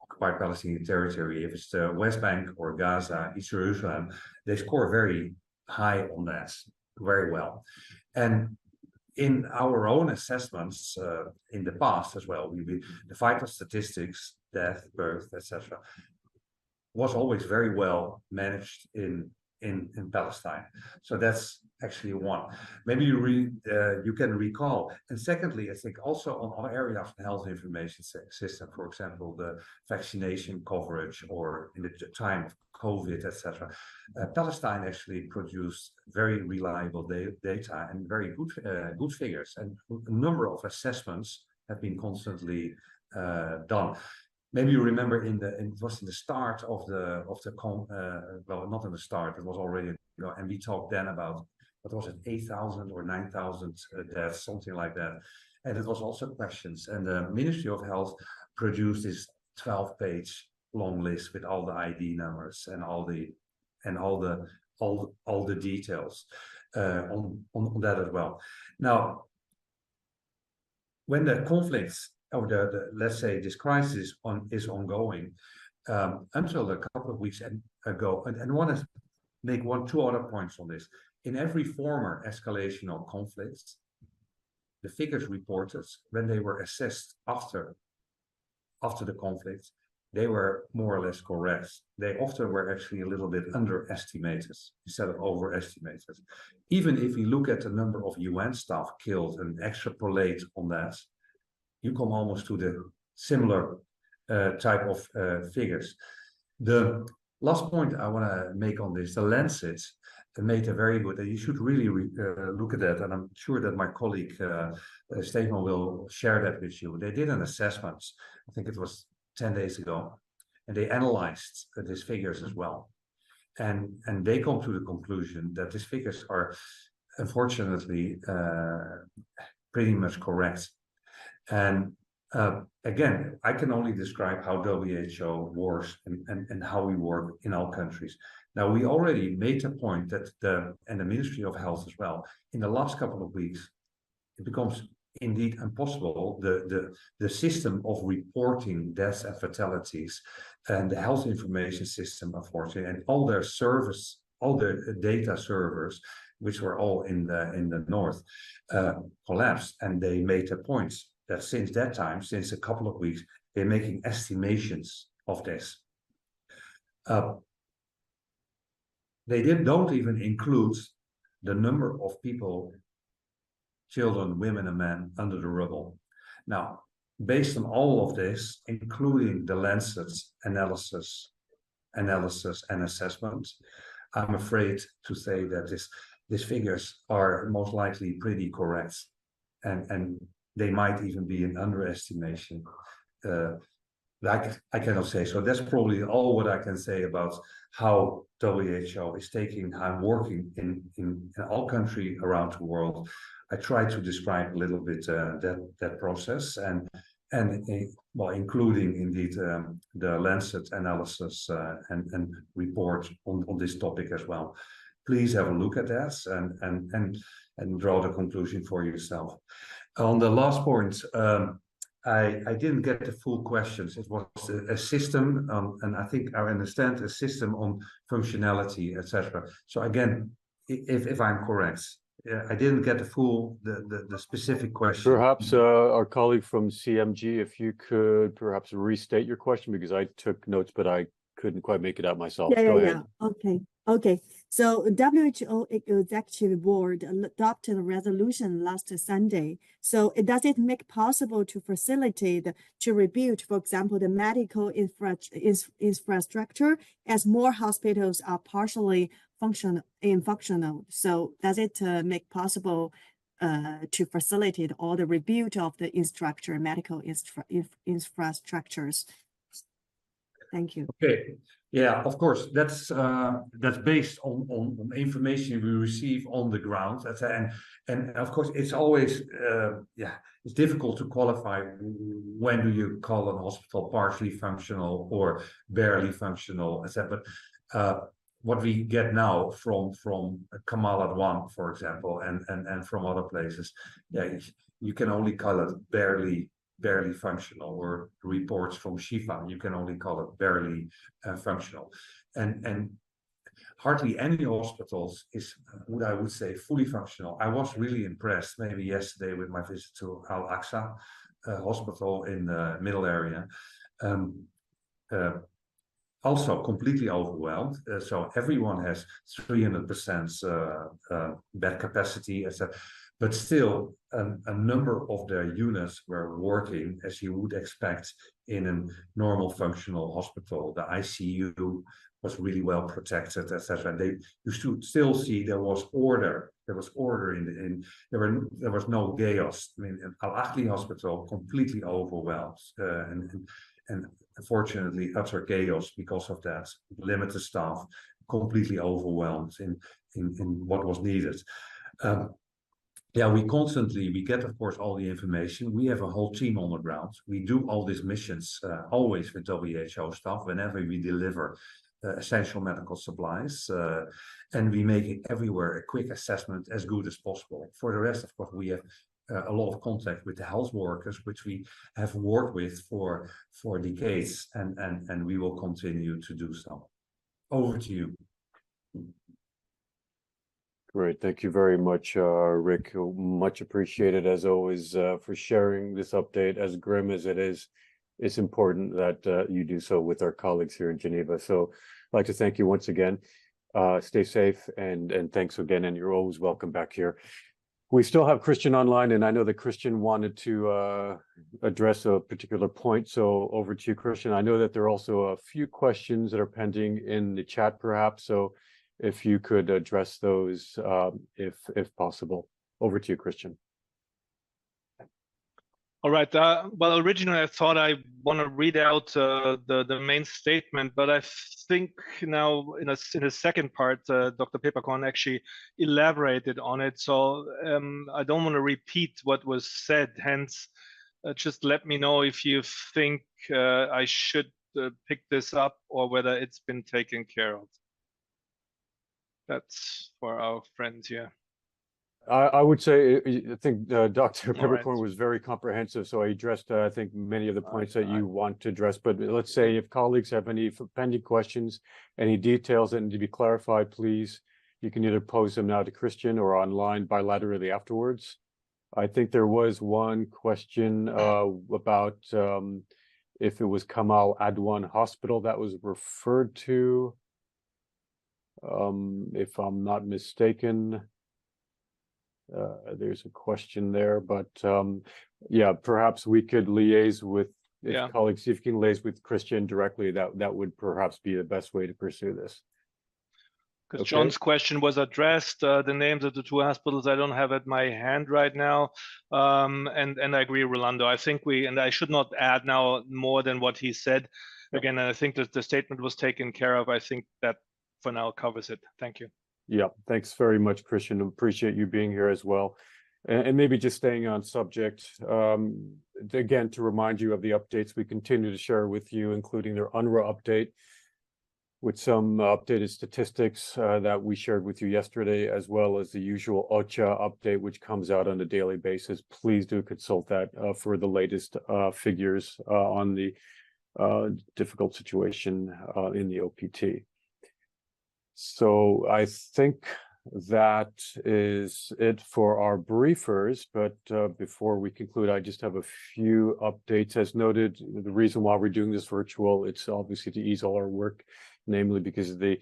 occupied Palestinian territory, if it's the West Bank or Gaza, East Jerusalem, they score very high on that, very well. And in our own assessments in the past as well, the vital statistics, death, birth, etc., was always very well managed in Palestine. So that's actually one. Maybe you can recall. And secondly, I think also on other areas of the health information system, for example, the vaccination coverage or in the time of COVID, etc. Palestine actually produced very reliable data and very good figures, and a number of assessments have been constantly done. Maybe you remember it was in the start of well, not in the start, it was already, and we talked then about, what was it, 8,000 or 9,000 deaths, something like that. And it was also questions. And the Ministry of Health produced this 12-page long list with all the ID numbers and all the details on that as well. Now, when the conflicts or let's say this crisis is ongoing until a couple of weeks ago, and I want to make two other points on this. In every former escalation of conflicts, the figures reported when they were assessed after the conflict, they were more or less correct. They often were actually a little bit underestimated instead of overestimated. Even if you look at the number of UN staff killed and extrapolate on that, you come almost to the similar type of figures. The last point I want to make on this, the Lancet made a very good, and you should really look at that, and I'm sure that my colleague Stefan will share that with you. They did an assessment, I think it was 10 days ago, and they analyzed these figures as well. And they come to the conclusion that these figures are unfortunately pretty much correct. And again, I can only describe how WHO works and how we work in all countries. Now, we already made a point that the Ministry of Health as well, in the last couple of weeks, it becomes indeed impossible. The system of reporting deaths and fatalities and the health information system, unfortunately, and all their data servers, which were all in the north, collapsed. And they made a point that since that time, since a couple of weeks, they're making estimations of this. They don't even include the number of people, children, women, and men under the rubble. Now, based on all of this, including the Lancet's analysis and assessment, I'm afraid to say that these figures are most likely pretty correct. and they might even be an underestimation. I cannot say. So that's probably all what I can say about how WHO is taking time working in all countries around the world. I try to describe a little bit that process and well, including indeed the Lancet analysis and report on this topic as well. Please have a look at that and draw the conclusion for yourself. On the last point, I didn't get the full questions. It was a system, and I think I understand a system on functionality, etc. So again, if I'm correct, I didn't get the specific question. Perhaps our colleague from CMG, if you could perhaps restate your question, because I took notes, but I couldn't quite make it out myself. Go ahead. Okay. So WHO Executive Board adopted a resolution last Sunday. So does it make possible to facilitate, to rebuild, for example, the medical infrastructure as more hospitals are partially functional? So does it make possible to facilitate all the rebuild of the medical infrastructures? Thank you. Okay. Yeah, of course. That's based on information we receive on the ground. And of course, it's always it's difficult to qualify when do you call a hospital partially functional or barely functional, etc. But what we get now from Kamal Adwan, for example, and from other places, you can only call it barely functional, or reports from Shifa, you can only call it barely functional. And hardly any hospitals is what I would say fully functional. I was really impressed maybe yesterday with my visit to Al-Aqsa hospital in the middle area. Also completely overwhelmed. So everyone has 300% bed capacity, etc. But still, a number of their units were working as you would expect in a normal functional hospital. The ICU was really well protected, etc. And you should still see there was order. There was order there was no chaos. I mean, Al-Ahli Hospital completely overwhelmed, and unfortunately utter chaos because of that. Limited staff, completely overwhelmed in what was needed. We get, of course, all the information. We have a whole team on the ground. We do all these missions always with WHO staff whenever we deliver essential medical supplies. And we make everywhere a quick assessment as good as possible. For the rest, of course, we have a lot of contact with the health workers, which we have worked with for decades, and we will continue to do so. Over to you. Great. Thank you very much, Rick. Much appreciated, as always, for sharing this update. As grim as it is, it's important that you do so with our colleagues here in Geneva. So I'd like to thank you once again. Stay safe, and thanks again, and you're always welcome back here. We still have Christian online, and I know that Christian wanted to address a particular point. So over to you, Christian. I know that there are also a few questions that are pending in the chat, perhaps. So if you could address those, if possible. Over to you, Christian. All right. Well, originally I thought I want to read out the main statement, but I think now in a second part, Dr. Peperkorn actually elaborated on it. So I don't want to repeat what was said. Hence, just let me know if you think I should pick this up or whether it's been taken care of. That's for our friends here. I would say, I think Dr. Peperkorn was very comprehensive, so I addressed, I think, many of the points that you want to address. But let's say if colleagues have any pending questions, any details that need to be clarified, please, you can either pose them now to Christian or online bilaterally afterwards. I think there was one question about if it was Kamal Adwan Hospital that was referred to. If I'm not mistaken, there's a question there, but perhaps we could liaise with colleagues. If you can liaise with Christian directly, that would perhaps be the best way to pursue this. because Okay. John's question was addressed. The names of the two hospitals I don't have at my hand right now. And I agree, Rolando. I think and I should not add now more than what he said. Again, I think that the statement was taken care of. I think that for now covers it. Thank you. Yeah, thanks very much, Christian. Appreciate you being here as well. And maybe just staying on subject, again, to remind you of the updates we continue to share with you, including their UNRWA update, with some updated statistics that we shared with you yesterday, as well as the usual OCHA update, which comes out on a daily basis. Please do consult that for the latest figures on the difficult situation in the OPT. So I think that is it for our briefers, but before we conclude, I just have a few updates. As noted, the reason why we're doing this virtual, it's obviously to ease all our work, namely because of the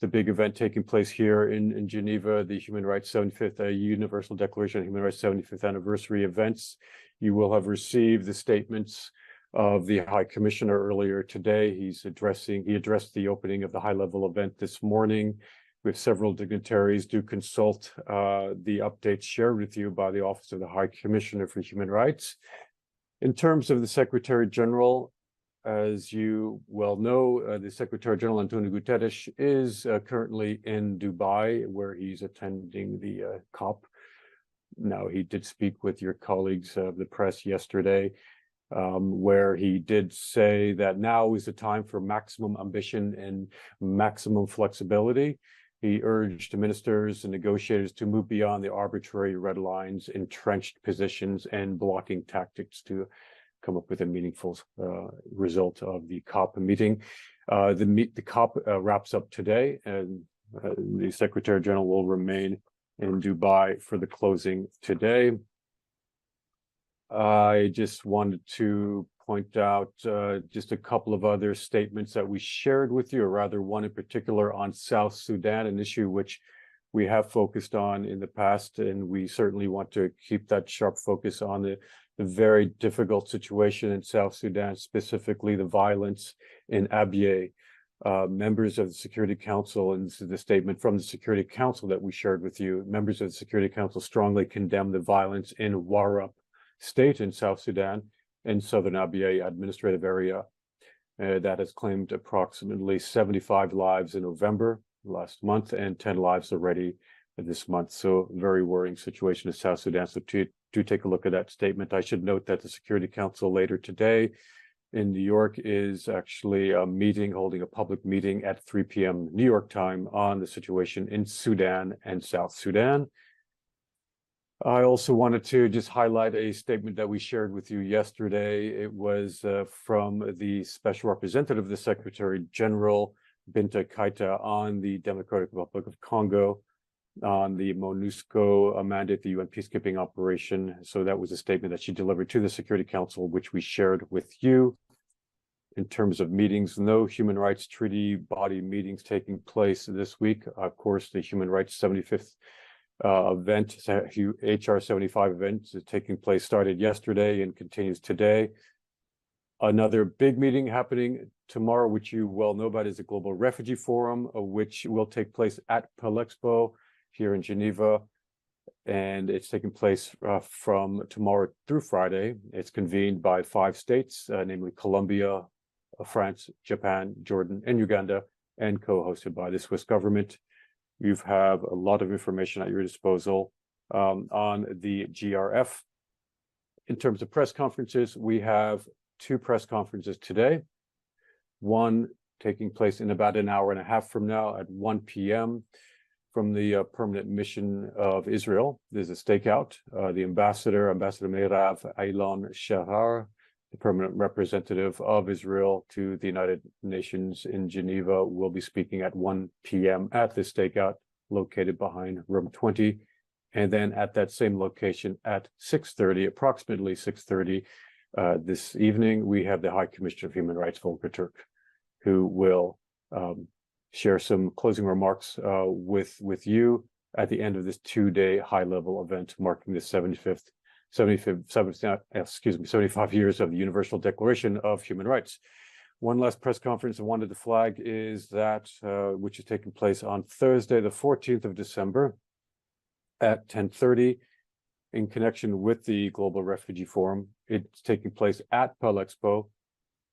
big event taking place here in Geneva, the Human Rights 75th, Universal Declaration of Human Rights 75th anniversary events. You will have received the statements of the High Commissioner earlier today. He addressed the opening of the high-level event this morning with several dignitaries. Do consult the updates shared with you by the Office of the High Commissioner for Human Rights. In terms of the Secretary General, as you well know, the Secretary General, Antonio Guterres, is currently in Dubai, where he's attending the COP. Now, he did speak with your colleagues of the press yesterday, where he did say that now is the time for maximum ambition and maximum flexibility. He urged ministers and negotiators to move beyond the arbitrary red lines, entrenched positions, and blocking tactics to come up with a meaningful result of the COP meeting. The COP wraps up today, and the Secretary General will remain in Dubai for the closing today. I just wanted to point out just a couple of other statements that we shared with you, or rather one in particular on South Sudan, an issue which we have focused on in the past, and we certainly want to keep that sharp focus on the very difficult situation in South Sudan, specifically the violence in Abyei. Members of the Security Council, and this is the statement from the Security Council that we shared with you, members of the Security Council strongly condemn the violence in Warab State in South Sudan and southern Abyei administrative area that has claimed approximately 75 lives in November last month and 10 lives already this month. So very worrying situation in South Sudan. So do take a look at that statement. I should note that the Security Council later today in New York is actually holding a public meeting at 3 p.m. New York time on the situation in Sudan and South Sudan. I also wanted to just highlight a statement that we shared with you yesterday. It was from the Special Representative of the Secretary General, Binta Keita, on the Democratic Republic of Congo, on the MONUSCO mandate, the UN peacekeeping operation. So that was a statement that she delivered to the Security Council, which we shared with you. In terms of meetings, no Human Rights Treaty body meetings taking place this week. Of course, the Human Rights 75th event, HR 75 event is taking place, started yesterday and continues today. Another big meeting happening tomorrow, which you well know about, is the Global Refugee Forum, which will take place at Palexpo here in Geneva. And it's taking place from tomorrow through Friday. It's convened by 5 states, namely Colombia, France, Japan, Jordan, and Uganda, and co-hosted by the Swiss government. You have a lot of information at your disposal on the GRF. In terms of press conferences, we have 2 press conferences today. One taking place in about an hour and a half from now at 1 p.m. from the permanent mission of Israel. There's a stakeout. The Ambassador Meirav Aylan Shahar, the permanent representative of Israel to the United Nations in Geneva, will be speaking at 1 p.m. at this stakeout located behind room 20. And then at that same location at 6:30, approximately 6:30 this evening, we have the High Commissioner of Human Rights, Volker Turk, who will share some closing remarks with you at the end of this 2-day high-level event marking the 75 years of the Universal Declaration of Human Rights. One last press conference I wanted to flag is that which is taking place on Thursday, the 14th of December at 10:30 in connection with the Global Refugee Forum. It's taking place at Palexpo.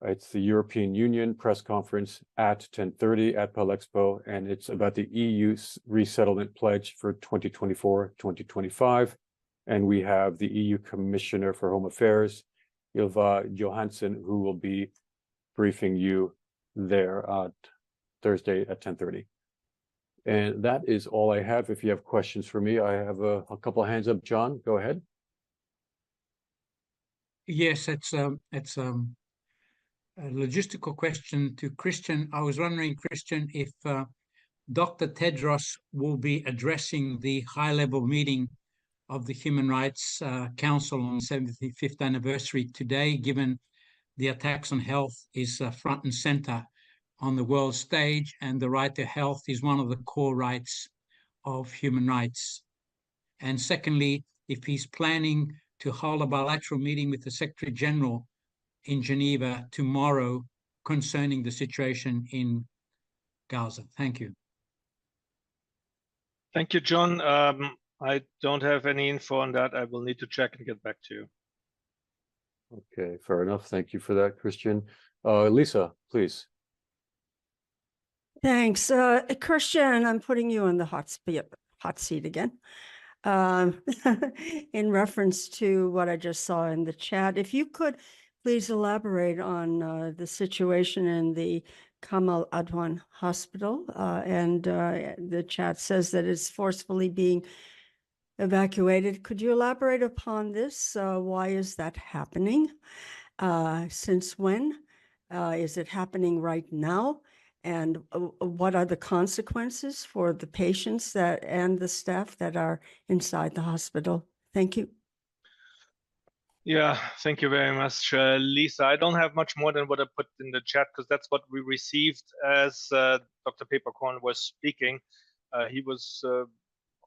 It's the European Union press conference at 10:30 at Palexpo, and it's about the EU resettlement pledge for 2024-2025. And we have the EU Commissioner for Home Affairs, Ylva Johansson, who will be briefing you there at Thursday at 10:30. And that is all I have. If you have questions for me, I have a couple of hands up. John, go ahead. Yes, it's a logistical question to Christian. I was wondering, Christian, if Dr. Tedros will be addressing the high-level meeting of the Human Rights Council on 75th anniversary today, given the attacks on health is front and center on the world stage, and the right to health is one of the core rights of human rights. And secondly, if he's planning to hold a bilateral meeting with the Secretary General in Geneva tomorrow concerning the situation in Gaza. Thank you. Thank you, John. I don't have any info on that. I will need to check and get back to you. Okay, fair enough. Thank you for that, Christian. Lisa, please. Thanks. Christian, I'm putting you on the hot seat again. In reference to what I just saw in the chat, if you could please elaborate on the situation in the Kamal Adwan Hospital. And the chat says that it's forcefully being evacuated. Could you elaborate upon this? Why is that happening? Since when? Is it happening right now? And what are the consequences for the patients and the staff that are inside the hospital? Thank you. Yeah, thank you very much, Lisa. I don't have much more than what I put in the chat because that's what we received as Dr. Papercorn was speaking. He was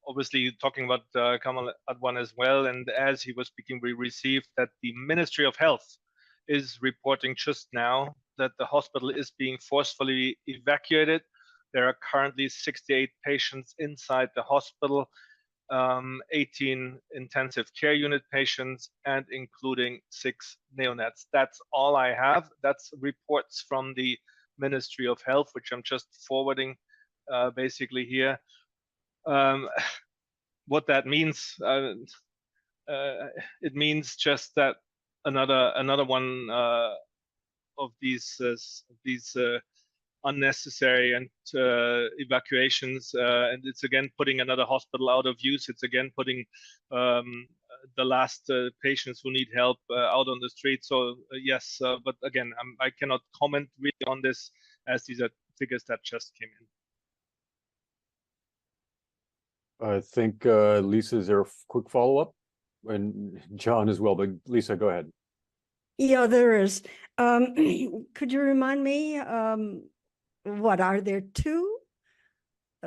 obviously talking about Kamal Adwan as well. And as he was speaking, we received that the Ministry of Health is reporting just now that the hospital is being forcefully evacuated. There are currently 68 patients inside the hospital, 18 intensive care unit patients, and including 6 neonates. That's all I have. That's reports from the Ministry of Health, which I'm just forwarding basically here. What that means, it means just that another one of these unnecessary and evacuations, and it's again putting another hospital out of use. It's again putting the last patients who need help out on the street. So yes, but again, I cannot comment really on this as these are figures that just came in. I think Lisa, is there a quick follow-up? And John as well, but Lisa, go ahead. Yeah, there is. Could you remind me, what are there 2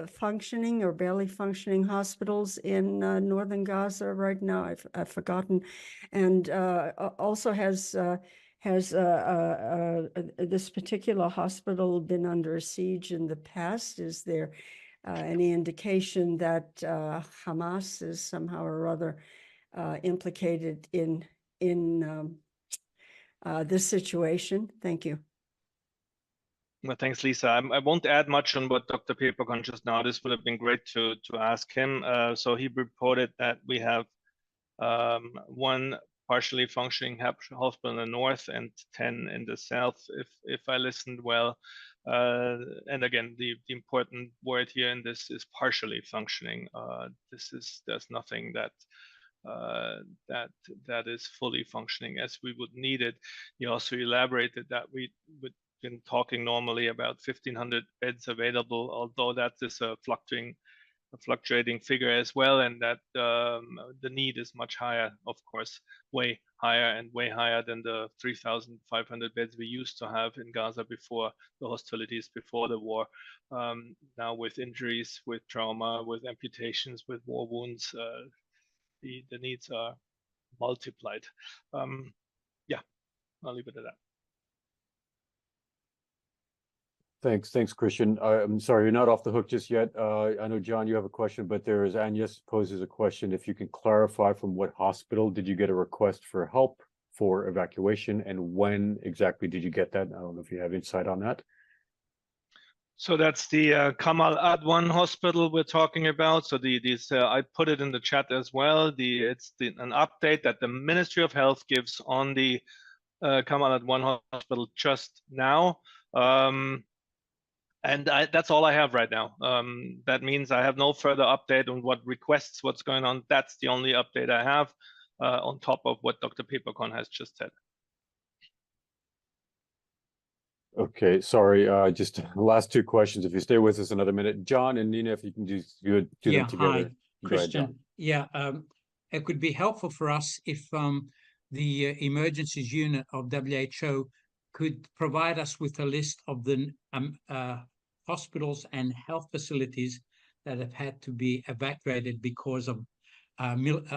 functioning or barely functioning hospitals in northern Gaza right now? I've forgotten. And also has this particular hospital been under siege in the past? Is there any indication that Hamas is somehow or other implicated in this situation? Thank you. Well, thanks, Lisa. I won't add much on what Dr. Papercorn just now. This would have been great to ask him. So he reported that we have 1 partially functioning hospital in the north and 10 in the south, if I listened well. And again, the important word here in this is partially functioning. There's nothing that is fully functioning as we would need it. He also elaborated that we've been talking normally about 1,500 beds available, although that is a fluctuating figure as well, and that the need is much higher, of course, way higher than the 3,500 beds we used to have in Gaza before the hostilities, before the war. Now with injuries, with trauma, with amputations, with war wounds, the needs are multiplied. Yeah, I'll leave it at that. Thanks, Christian. I'm sorry, you're not off the hook just yet. I know, John, you have a question, but there is Agnes poses a question. If you can clarify from what hospital did you get a request for help for evacuation, and when exactly did you get that? I don't know if you have insight on that. So that's the Kamal Adwan Hospital we're talking about. So I put it in the chat as well. It's an update that the Ministry of Health gives on the Kamal Adwan Hospital just now. And that's all I have right now. That means I have no further update on what requests, what's going on. That's the only update I have on top of what Dr. Peeperkorn has just said. Okay, sorry, just last two questions. If you stay with us another minute, John and Nina, if you can do them together. Hi, Go Christian. ahead, Yeah, it could be helpful for us if the emergencies unit of WHO could provide us with a list of the hospitals and health facilities that have had to be evacuated because of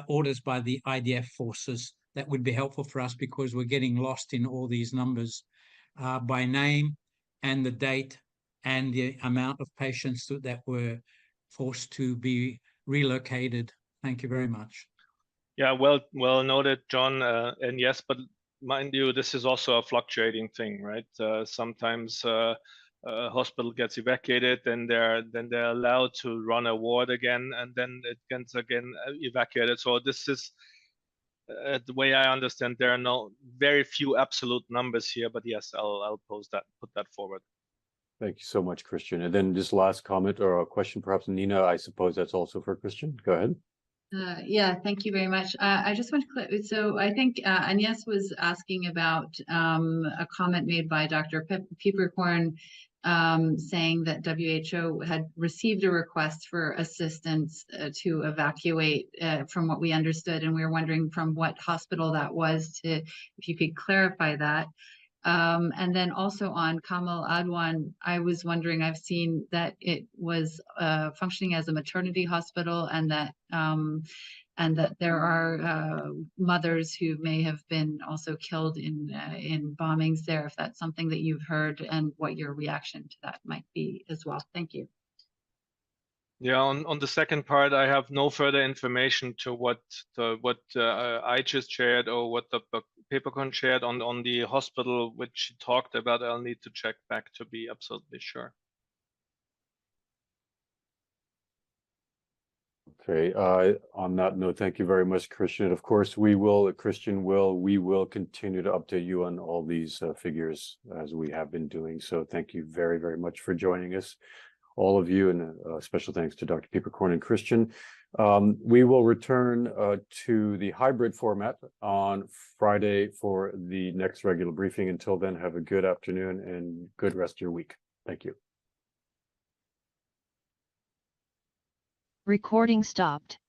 orders by the IDF forces. That would be helpful for us because we're getting lost in all these numbers by name and the date and the amount of patients that were forced to be relocated. Thank you very much. Yeah, well noted, John. And yes, but mind you, this is also a fluctuating thing, right? Sometimes a hospital gets evacuated, then they're allowed to run a ward again, and then it gets again evacuated. So this is the way I understand. There are very few absolute numbers here, but yes, I'll put that forward. Thank you so much, Christian. And then just last comment or a question, perhaps Nina. I suppose that's also for Christian. Go ahead. Yeah, thank you very much. I just want to so I think Agnes was asking about a comment made by Dr. Peeperkorn saying that WHO had received a request for assistance to evacuate from what we understood, and we were wondering from what hospital that was, if you could clarify that. And then also on Kamal Adwan, I was wondering, I've seen that it was functioning as a maternity hospital, and that there are mothers who may have been also killed in bombings there, if that's something that you've heard, and what your reaction to that might be as well. Thank you. Yeah, on the second part, I have no further information to what I just shared or what the Peeperkorn shared on the hospital which she talked about. I'll need to check back to be absolutely sure. Okay, on that note, thank you very much, Christian. And of course, we will continue to update you on all these figures as we have been doing. So thank you very, very much for joining us, all of you, and special thanks to Dr. Peeperkorn and Christian. We will return to the hybrid format on Friday for the next regular briefing. Until then, have a good afternoon and good rest of your week. Thank you. Recording stopped.